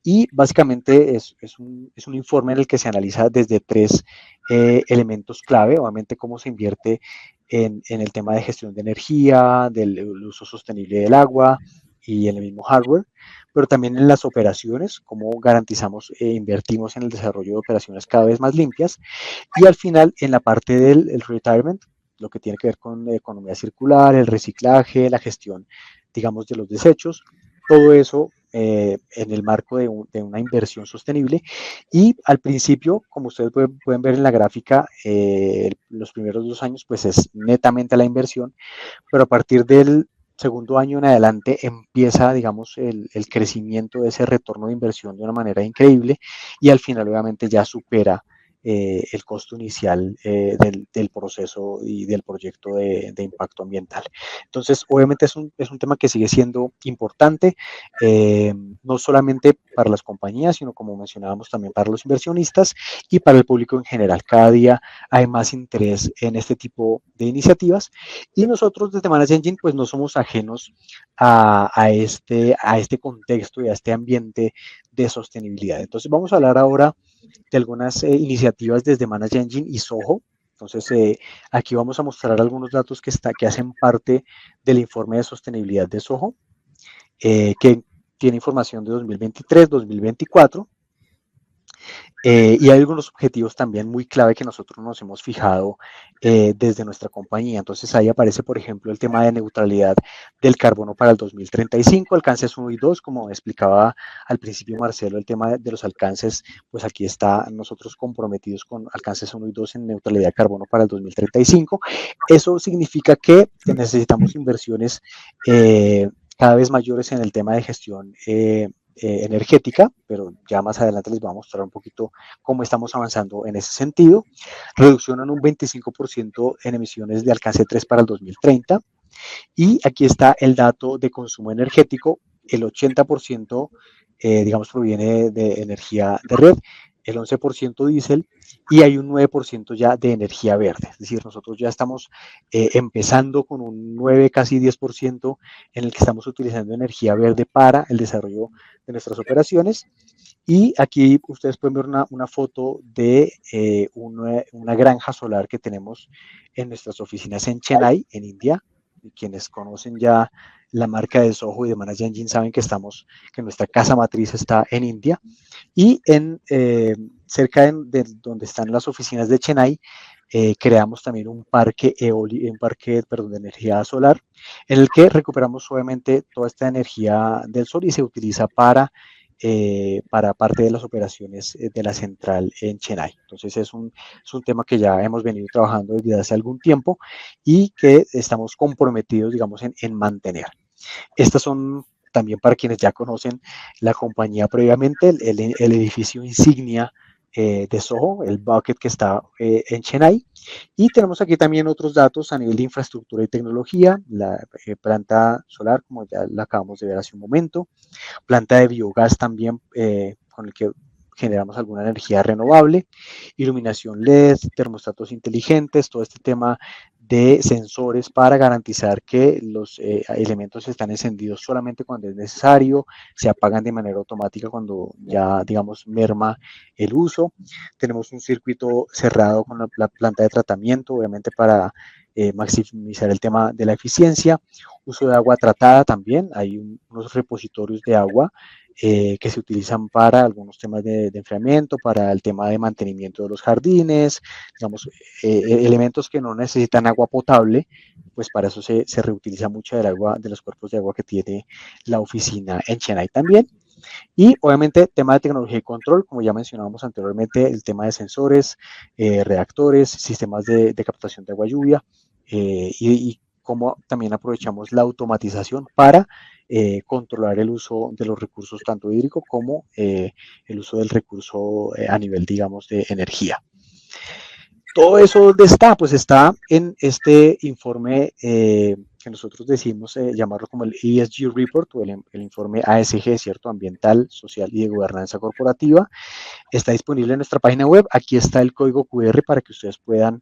Y básicamente es un informe en el que se analiza desde tres elementos clave, obviamente cómo se invierte en el tema de gestión de energía, del uso sostenible del agua y en el mismo hardware, pero también en las operaciones, cómo garantizamos e invertimos en el desarrollo de operaciones cada vez más limpias, y al final en la parte del retirement, lo que tiene que ver con la economía circular, el reciclaje, la gestión, digamos, de los desechos, todo eso en el marco de una inversión sostenible. Y al principio, como ustedes pueden ver en la gráfica, los primeros 2 años pues es netamente la inversión, pero a partir del segundo año en adelante empieza, digamos, el crecimiento de ese retorno de inversión de una manera increíble, y al final obviamente ya supera el costo inicial del proceso y del proyecto de impacto ambiental. Entonces, obviamente es un tema que sigue siendo importante, no solamente para las compañías, sino como mencionábamos también para los inversionistas y para el público en general. Cada día hay más interés en este tipo de iniciativas, y nosotros desde Manage Engine pues no somos ajenos a este contexto y a este ambiente de sostenibilidad. Entonces vamos a hablar ahora de algunas iniciativas desde Manage Engine y Soho. Entonces, aquí vamos a mostrar algunos datos que hacen parte del informe de sostenibilidad de Soho, que tiene información de 2023, 2024. Y hay algunos objetivos también muy clave que nosotros nos hemos fijado desde nuestra compañía. Entonces ahí aparece, por ejemplo, el tema de neutralidad del carbono para el 2035, alcances 1 y 2, como explicaba al principio Marcelo, el tema de los alcances, pues aquí está nosotros comprometidos con alcances 1 y 2 en neutralidad de carbono para el 2035. Eso significa que necesitamos inversiones cada vez mayores en el tema de gestión energética, pero ya más adelante les voy a mostrar un poquito cómo estamos avanzando en ese sentido. Reducción en un 25% en emisiones de alcance 3 para el 2030. Y aquí está el dato de consumo energético. El 80%, digamos, proviene de energía de red, el 11% diésel y hay un 9% ya de energía verde. Es decir, nosotros ya estamos empezando con un 9, casi 10% en el que estamos utilizando energía verde para el desarrollo de nuestras operaciones. Y aquí ustedes pueden ver una foto de una granja solar que tenemos en nuestras oficinas en Chennai, en India. Y quienes conocen ya la marca de Soho y de Manage Engine saben que nuestra casa matriz está en India. Y cerca de donde están las oficinas de Chennai, creamos también un parque de energía solar, en el que recuperamos obviamente toda esta energía del sol y se utiliza para parte de las operaciones de la central en Chennai. Entonces es un tema que ya hemos venido trabajando desde hace algún tiempo y que estamos comprometidos, digamos, en mantener. Estas son también para quienes ya conocen la compañía previamente, el edificio insignia de Soho, el Bucket que está en Chennai. Y tenemos aquí también otros datos a nivel de infraestructura y tecnología, la planta solar, como ya la acabamos de ver hace un momento, planta de biogás también con el que generamos alguna energía renovable, iluminación LED, termostatos inteligentes, todo este tema de sensores para garantizar que los elementos están encendidos solamente cuando es necesario, se apagan de manera automática cuando ya, digamos, merma el uso. Tenemos un circuito cerrado con la planta de tratamiento, obviamente para maximizar el tema de la eficiencia. Uso de agua tratada también, hay unos repositorios de agua que se utilizan para algunos temas de enfriamiento, para el tema de mantenimiento de los jardines, digamos, elementos que no necesitan agua potable, pues para eso se reutiliza mucho del agua, de los cuerpos de agua que tiene la oficina en Chennai también. Y obviamente tema de tecnología y control, como ya mencionábamos anteriormente, el tema de sensores, reactores, sistemas de captación de agua lluvia y cómo también aprovechamos la automatización para controlar el uso de los recursos tanto hídrico como el uso del recurso a nivel, digamos, de energía. Todo eso, ¿dónde está? Pues está en este informe que nosotros decimos llamarlo como el ESG Report o el informe ASG, ¿cierto? Ambiental, social y de gobernanza corporativa. Está disponible en nuestra página web. Aquí está el código QR para que ustedes puedan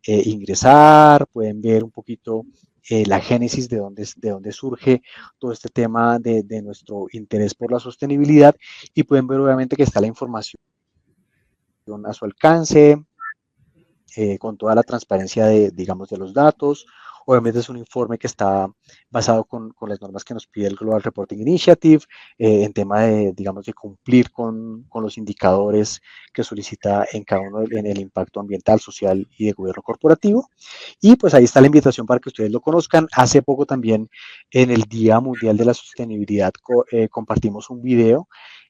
ingresar, pueden ver un poquito la génesis de dónde surge todo este tema de nuestro interés por la sostenibilidad y pueden ver obviamente que está la información a su alcance, con toda la transparencia digamos, de los datos. Obviamente es un informe que está basado con las normas que nos pide el Global Reporting Initiative, en tema de, digamos, de cumplir con los indicadores que solicita en cada uno en el impacto ambiental, social y de gobierno corporativo. Y pues ahí está la invitación para que ustedes lo conozcan. Hace poco también en el Día Mundial de la Sostenibilidad compartimos un video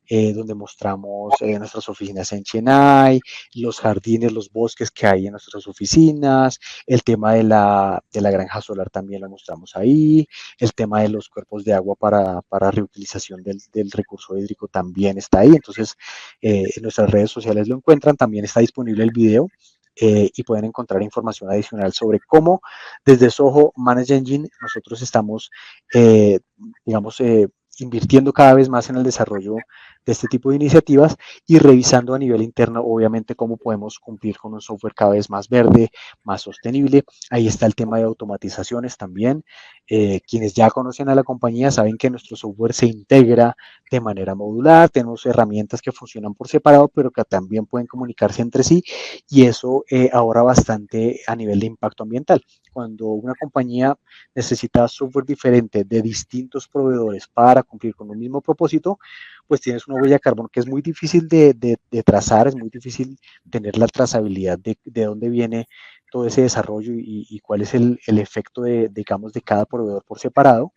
donde mostramos nuestras oficinas en Chennai, los jardines, los bosques que hay en nuestras oficinas, el tema de la granja solar también lo mostramos ahí, el tema de los cuerpos de agua para reutilización del recurso hídrico también está ahí, entonces en nuestras redes sociales lo encuentran, también está disponible el video. Y pueden encontrar información adicional sobre cómo desde Soho Manage Engine nosotros estamos, digamos, invirtiendo cada vez más en el desarrollo de este tipo de iniciativas y revisando a nivel interno, obviamente, cómo podemos cumplir con un software cada vez más verde, más sostenible. Ahí está el tema de automatizaciones también. Quienes ya conocen a la compañía saben que nuestro software se integra de manera modular, tenemos herramientas que funcionan por separado, pero que también pueden comunicarse entre sí y eso ahorra bastante a nivel de impacto ambiental. Cuando una compañía necesita software diferente de distintos proveedores para cumplir con un mismo propósito, pues tienes una huella de carbono que es muy difícil de trazar, es muy difícil tener la trazabilidad de dónde viene todo ese desarrollo y cuál es el efecto digamos, de cada proveedor por separado.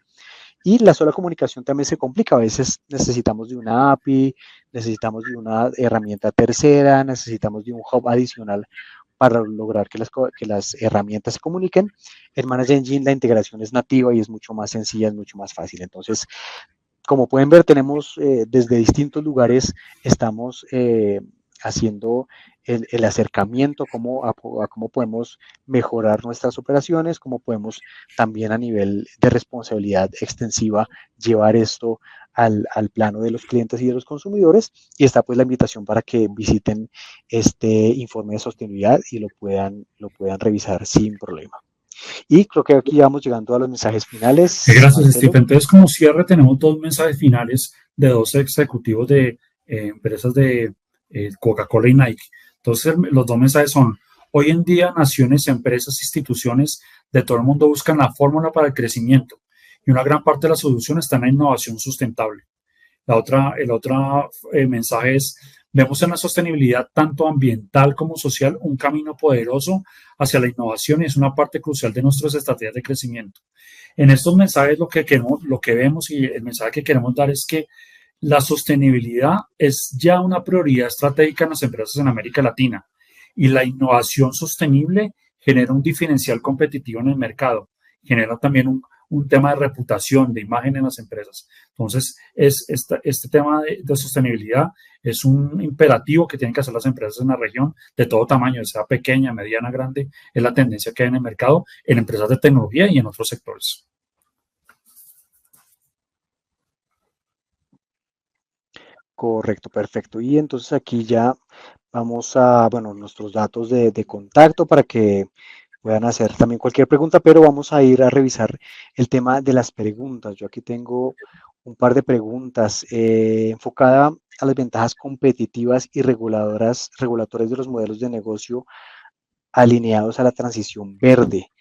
Y la sola comunicación también se complica. A veces necesitamos de una API, necesitamos de una herramienta tercera, necesitamos de un hub adicional para lograr que las herramientas se comuniquen. En Manage Engine la integración es nativa y es mucho más sencilla, es mucho más fácil. Entonces, como pueden ver, tenemos desde distintos lugares, estamos haciendo el acercamiento a cómo podemos mejorar nuestras operaciones, cómo podemos también a nivel de responsabilidad extensiva llevar esto al plano de los clientes y de los consumidores. Y está pues la invitación para que visiten este informe de sostenibilidad y lo puedan revisar sin problema. Y creo que aquí vamos llegando a los mensajes finales, Gracias, Marcelo. Steve. Entonces, como cierre, tenemos dos mensajes finales de dos ejecutivos de empresas de Coca-Cola y Nike. Entonces, los dos mensajes son, hoy en día, naciones, empresas, instituciones de todo el mundo buscan la fórmula para el crecimiento y una gran parte de la solución está en la innovación sustentable. El otro mensaje es, vemos en la sostenibilidad tanto ambiental como social un camino poderoso hacia la innovación y es una parte crucial de nuestras estrategias de crecimiento. En estos mensajes lo que vemos y el mensaje que queremos dar es que la sostenibilidad es ya una prioridad estratégica en las empresas en América Latina y la innovación sostenible genera un diferencial competitivo en el mercado, genera también un tema de reputación, de imagen en las empresas. Entonces, este tema de sostenibilidad es un imperativo que tienen que hacer las empresas en la región de todo tamaño, sea pequeña, mediana, grande, es la tendencia que hay en el mercado, en empresas de tecnología y en otros sectores. Correcto, perfecto. Y entonces aquí ya vamos a, bueno, nuestros datos de contacto para que puedan hacer también cualquier pregunta, pero vamos a ir a revisar el tema de las preguntas. Yo aquí tengo un par de preguntas enfocada a las ventajas competitivas y regulatorias de los modelos de negocio alineados a la transición verde.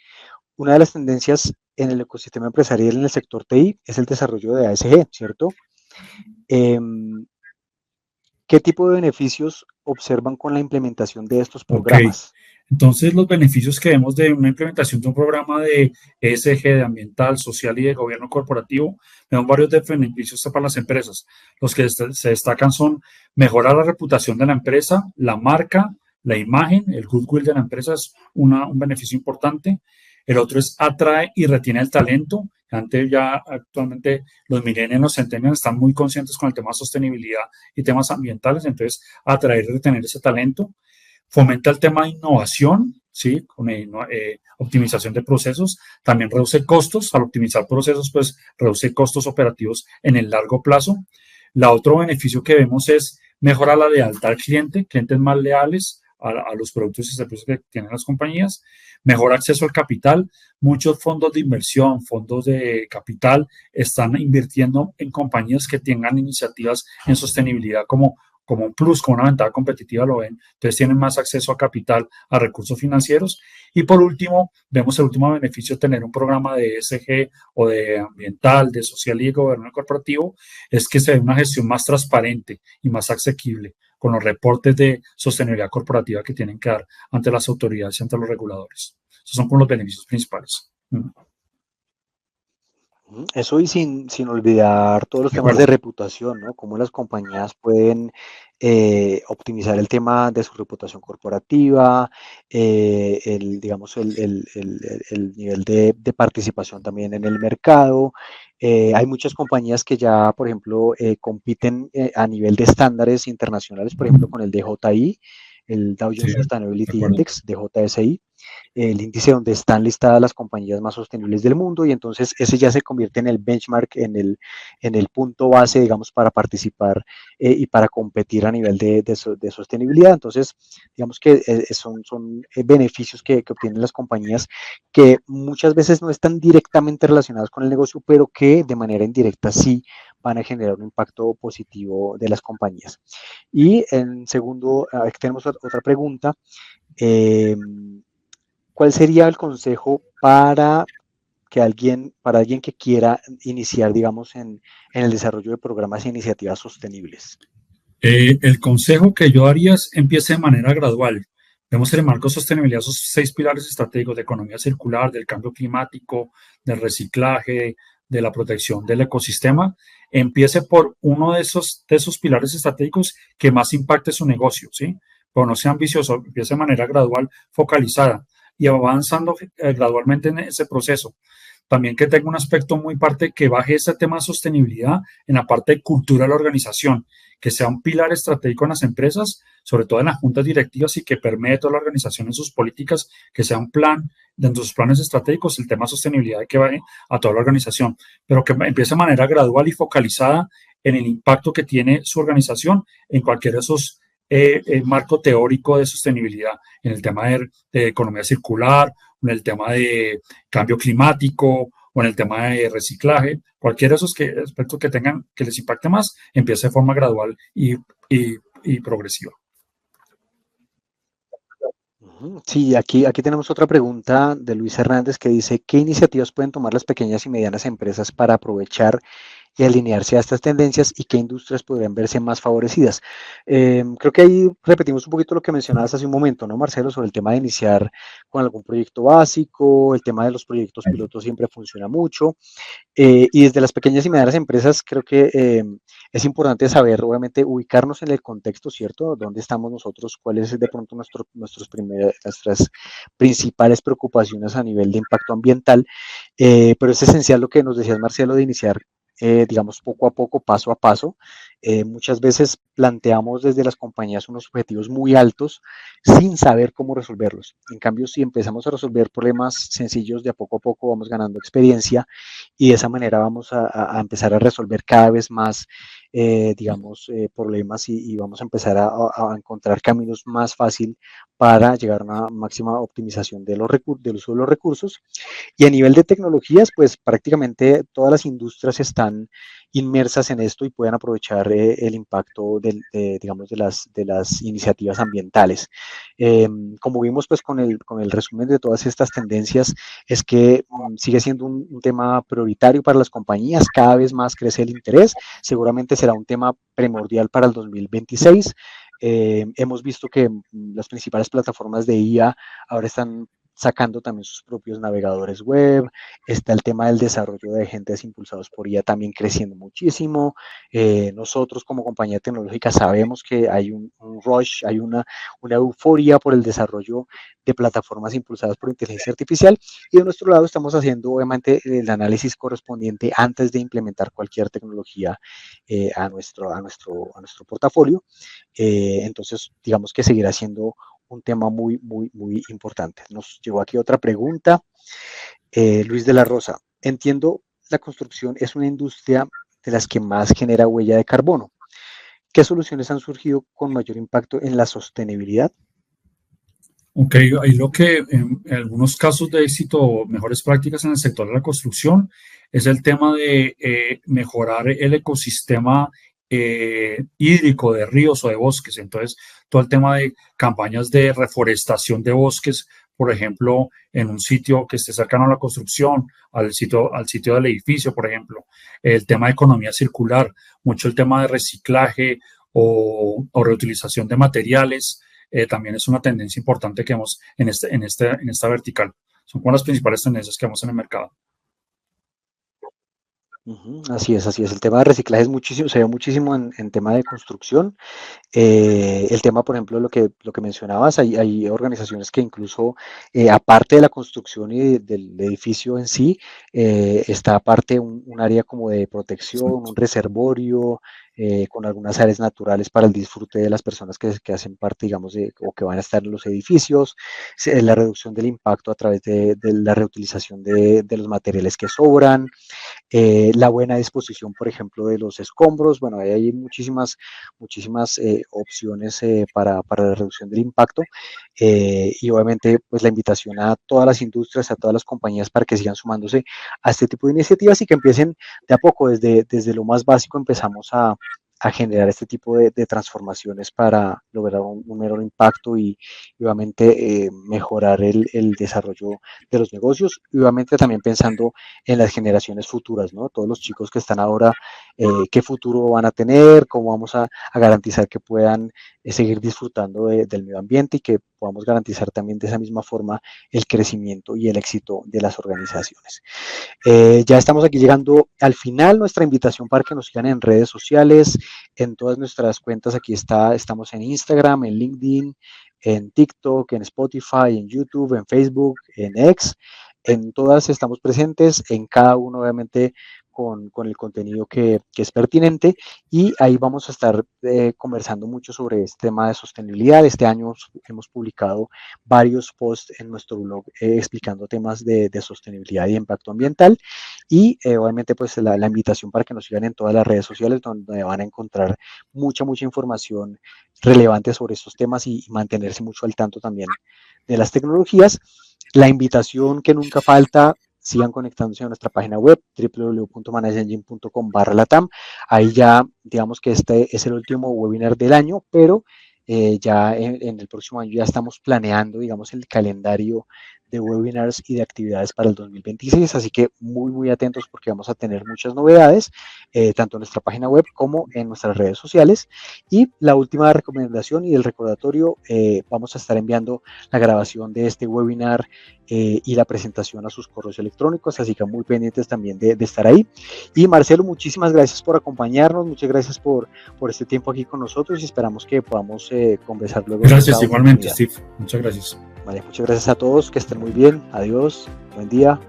Una de las tendencias en el ecosistema empresarial en el sector TI es el desarrollo de ASG, ¿cierto? ¿Qué tipo de beneficios observan con la implementación de estos Ok, programas? entonces los beneficios que vemos de una implementación de un programa de ESG, de ambiental, social y de gobierno corporativo, vemos varios beneficios para las empresas. Los que se destacan son mejorar la reputación de la empresa, la marca, la imagen, el goodwill de la empresa es un beneficio importante. El otro es atrae y retiene el talento. Antes ya actualmente los millennials, los centennials están muy conscientes con el tema de sostenibilidad y temas ambientales, entonces atraer y retener ese talento. Fomenta el tema de innovación, ¿sí? Con optimización de procesos. También reduce costos. Al optimizar procesos, pues reduce costos operativos en el largo plazo. La otro beneficio que vemos es mejorar la lealtad al cliente, clientes más leales a los productos y servicios que tienen las compañías, mejor acceso al capital. Muchos fondos de inversión, fondos de capital están invirtiendo en compañías que tengan iniciativas en sostenibilidad como un plus, como una ventaja competitiva, lo ven. Entonces tienen más acceso a capital, a recursos financieros. Y por último, vemos el último beneficio de tener un programa de ESG o de ambiental, de social y de gobierno corporativo, es que se ve una gestión más transparente y más asequible con los reportes de sostenibilidad corporativa que tienen que dar ante las autoridades y ante los reguladores. Esos son como los beneficios principales. Eso y sin olvidar todos los De temas de acuerdo. reputación, ¿no? Cómo las compañías pueden optimizar el tema de su reputación corporativa, digamos, el nivel de participación también en el mercado. Hay muchas compañías que ya, por ejemplo, compiten a nivel de estándares internacionales, por ejemplo, con el DJI, el Dow Sí, Jones de Sustainability acuerdo. Index, DJSI, el índice donde están listadas las compañías más sostenibles del mundo y entonces ese ya se convierte en el benchmark, en el punto base, digamos, para participar y para competir a nivel de sostenibilidad. Entonces, digamos que son beneficios que obtienen las compañías que muchas veces no están directamente relacionados con el negocio, pero que de manera indirecta sí van a generar un impacto positivo de las compañías. Y en segundo, aquí tenemos otra pregunta. Eh, ¿Cuál sería el consejo para para alguien que quiera iniciar, digamos, en el desarrollo de programas e iniciativas sostenibles? El consejo que yo haría es empiece de manera gradual. Vemos en el marco de sostenibilidad esos 6 pilares estratégicos de economía circular, del cambio climático, del reciclaje, de la protección del ecosistema. Empiece por uno de esos pilares estratégicos que más impacte su negocio, ¿sí? Pero no sea ambicioso, empiece de manera gradual, focalizada y avanzando gradualmente en ese proceso. También que tenga un aspecto muy parte que baje ese tema de sostenibilidad en la parte de cultura de la organización, que sea un pilar estratégico en las empresas, sobre todo en las juntas directivas y que permee toda la organización en sus políticas, que sea un plan dentro de sus planes estratégicos, el tema de sostenibilidad que vaya a toda la organización, pero que empiece de manera gradual y focalizada en el impacto que tiene su organización en cualquiera de esos marco teórico de sostenibilidad, en el tema de economía circular, en el tema de cambio climático o en el tema de reciclaje, cualquiera de esos aspectos que tengan, que les impacte más, empieza de forma gradual y progresiva. Sí, aquí tenemos otra pregunta de Luis Hernández que dice, ¿qué iniciativas pueden tomar las pequeñas y medianas empresas para aprovechar y alinearse a estas tendencias y qué industrias podrían verse más favorecidas? Creo que ahí repetimos un poquito lo que mencionabas hace un momento, ¿no, Marcelo? Sobre el tema de iniciar con algún proyecto básico, el tema de los proyectos pilotos siempre funciona mucho. Y desde las pequeñas y medianas empresas creo que es importante saber, obviamente, ubicarnos en el contexto, ¿cierto? ¿Dónde estamos nosotros? ¿Cuáles es de pronto nuestras principales preocupaciones a nivel de impacto ambiental? Pero es esencial lo que nos decías, Marcelo, de iniciar, digamos, poco a poco, paso a paso. Muchas veces planteamos desde las compañías unos objetivos muy altos sin saber cómo resolverlos. En cambio, si empezamos a resolver problemas sencillos de a poco vamos ganando experiencia y de esa manera vamos a empezar a resolver cada vez más, digamos, problemas y vamos a empezar a encontrar caminos más fácil para llegar a una máxima optimización del uso de los recursos. Y a nivel de tecnologías, pues prácticamente todas las industrias están inmersas en esto y pueden aprovechar el impacto digamos, de las iniciativas ambientales. Como vimos pues con el resumen de todas estas tendencias, es que sigue siendo un tema prioritario para las compañías, cada vez más crece el interés, seguramente será un tema primordial para el 2026. Hemos visto que las principales plataformas de IA ahora están sacando también sus propios navegadores web, está el tema del desarrollo de agentes impulsados por IA también creciendo muchísimo. Nosotros como compañía tecnológica sabemos que hay un rush, hay una euforia por el desarrollo de plataformas impulsadas por inteligencia artificial y de nuestro lado estamos haciendo obviamente el análisis correspondiente antes de implementar cualquier tecnología a nuestro portafolio. Entonces, digamos que seguirá siendo un tema muy, muy, muy importante. Nos llegó aquí otra pregunta. Luis de la Rosa, entiendo, la construcción es una industria de las que más genera huella de carbono. ¿Qué soluciones han surgido con mayor impacto en la sostenibilidad? Ok, ahí lo que en algunos casos de éxito, mejores prácticas en el sector de la construcción, es el tema de mejorar el ecosistema hídrico de ríos o de bosques. Entonces, todo el tema de campañas de reforestación de bosques, por ejemplo, en un sitio que esté cercano a la construcción, al sitio del edificio, por ejemplo. El tema de economía circular, mucho el tema de reciclaje o reutilización de materiales también es una tendencia importante que vemos en esta vertical. Son como las principales tendencias que vemos en el mercado. Así es, así es. El tema de reciclaje es muchísimo, se ve muchísimo en tema de construcción. El tema, por ejemplo, lo que mencionabas, hay organizaciones que incluso, aparte de la construcción y del edificio en sí, está aparte un área como de protección, un reservorio, con algunas áreas naturales para el disfrute de las personas que hacen parte, digamos, o que van a estar en los edificios, la reducción del impacto a través de la reutilización de los materiales que sobran, la buena disposición, por ejemplo, de los escombros. Bueno, ahí hay muchísimas opciones para la reducción del impacto y obviamente pues la invitación a todas las industrias, a todas las compañías para que sigan sumándose a este tipo de iniciativas y que empiecen de a poco, desde lo más básico empezamos a a generar este tipo de transformaciones para lograr un menor impacto y obviamente mejorar el desarrollo de los negocios y obviamente también pensando en las generaciones futuras, ¿no? Todos los chicos que están ahora, qué futuro van a tener, cómo vamos a garantizar que puedan seguir disfrutando del medio ambiente y que podamos garantizar también de esa misma forma el crecimiento y el éxito de las organizaciones. Ya estamos aquí llegando al final, nuestra invitación para que nos sigan en redes sociales, en todas nuestras cuentas, aquí estamos en Instagram, en LinkedIn, en TikTok, en Spotify, en YouTube, en Facebook, en X, en todas estamos presentes, en cada uno obviamente con el contenido que es pertinente y ahí vamos a estar conversando mucho sobre este tema de sostenibilidad. Este año hemos publicado varios posts en nuestro blog explicando temas de sostenibilidad y impacto ambiental y obviamente pues la invitación para que nos sigan en todas las redes sociales donde van a encontrar mucha información relevante sobre estos temas y mantenerse mucho al tanto también de las tecnologías. La invitación que nunca falta, sigan conectándose a nuestra página web www.manageengine.com/latam. Ahí ya digamos que este es el último webinar del año, pero ya en el próximo año ya estamos planeando, digamos, el calendario de webinars y de actividades para el 2026, así que muy atentos porque vamos a tener muchas novedades, tanto en nuestra página web como en nuestras redes sociales. Y la última recomendación y el recordatorio, vamos a estar enviando la grabación de este webinar y la presentación a sus correos electrónicos, así que muy pendientes también de estar ahí. Y Marcelo, muchísimas gracias por acompañarnos, muchas gracias por este tiempo aquí con nosotros y esperamos que podamos conversar luego. Gracias, igualmente, Steve. Muchas gracias. Vale, muchas gracias a todos, que estén muy bien. Adiós, buen día.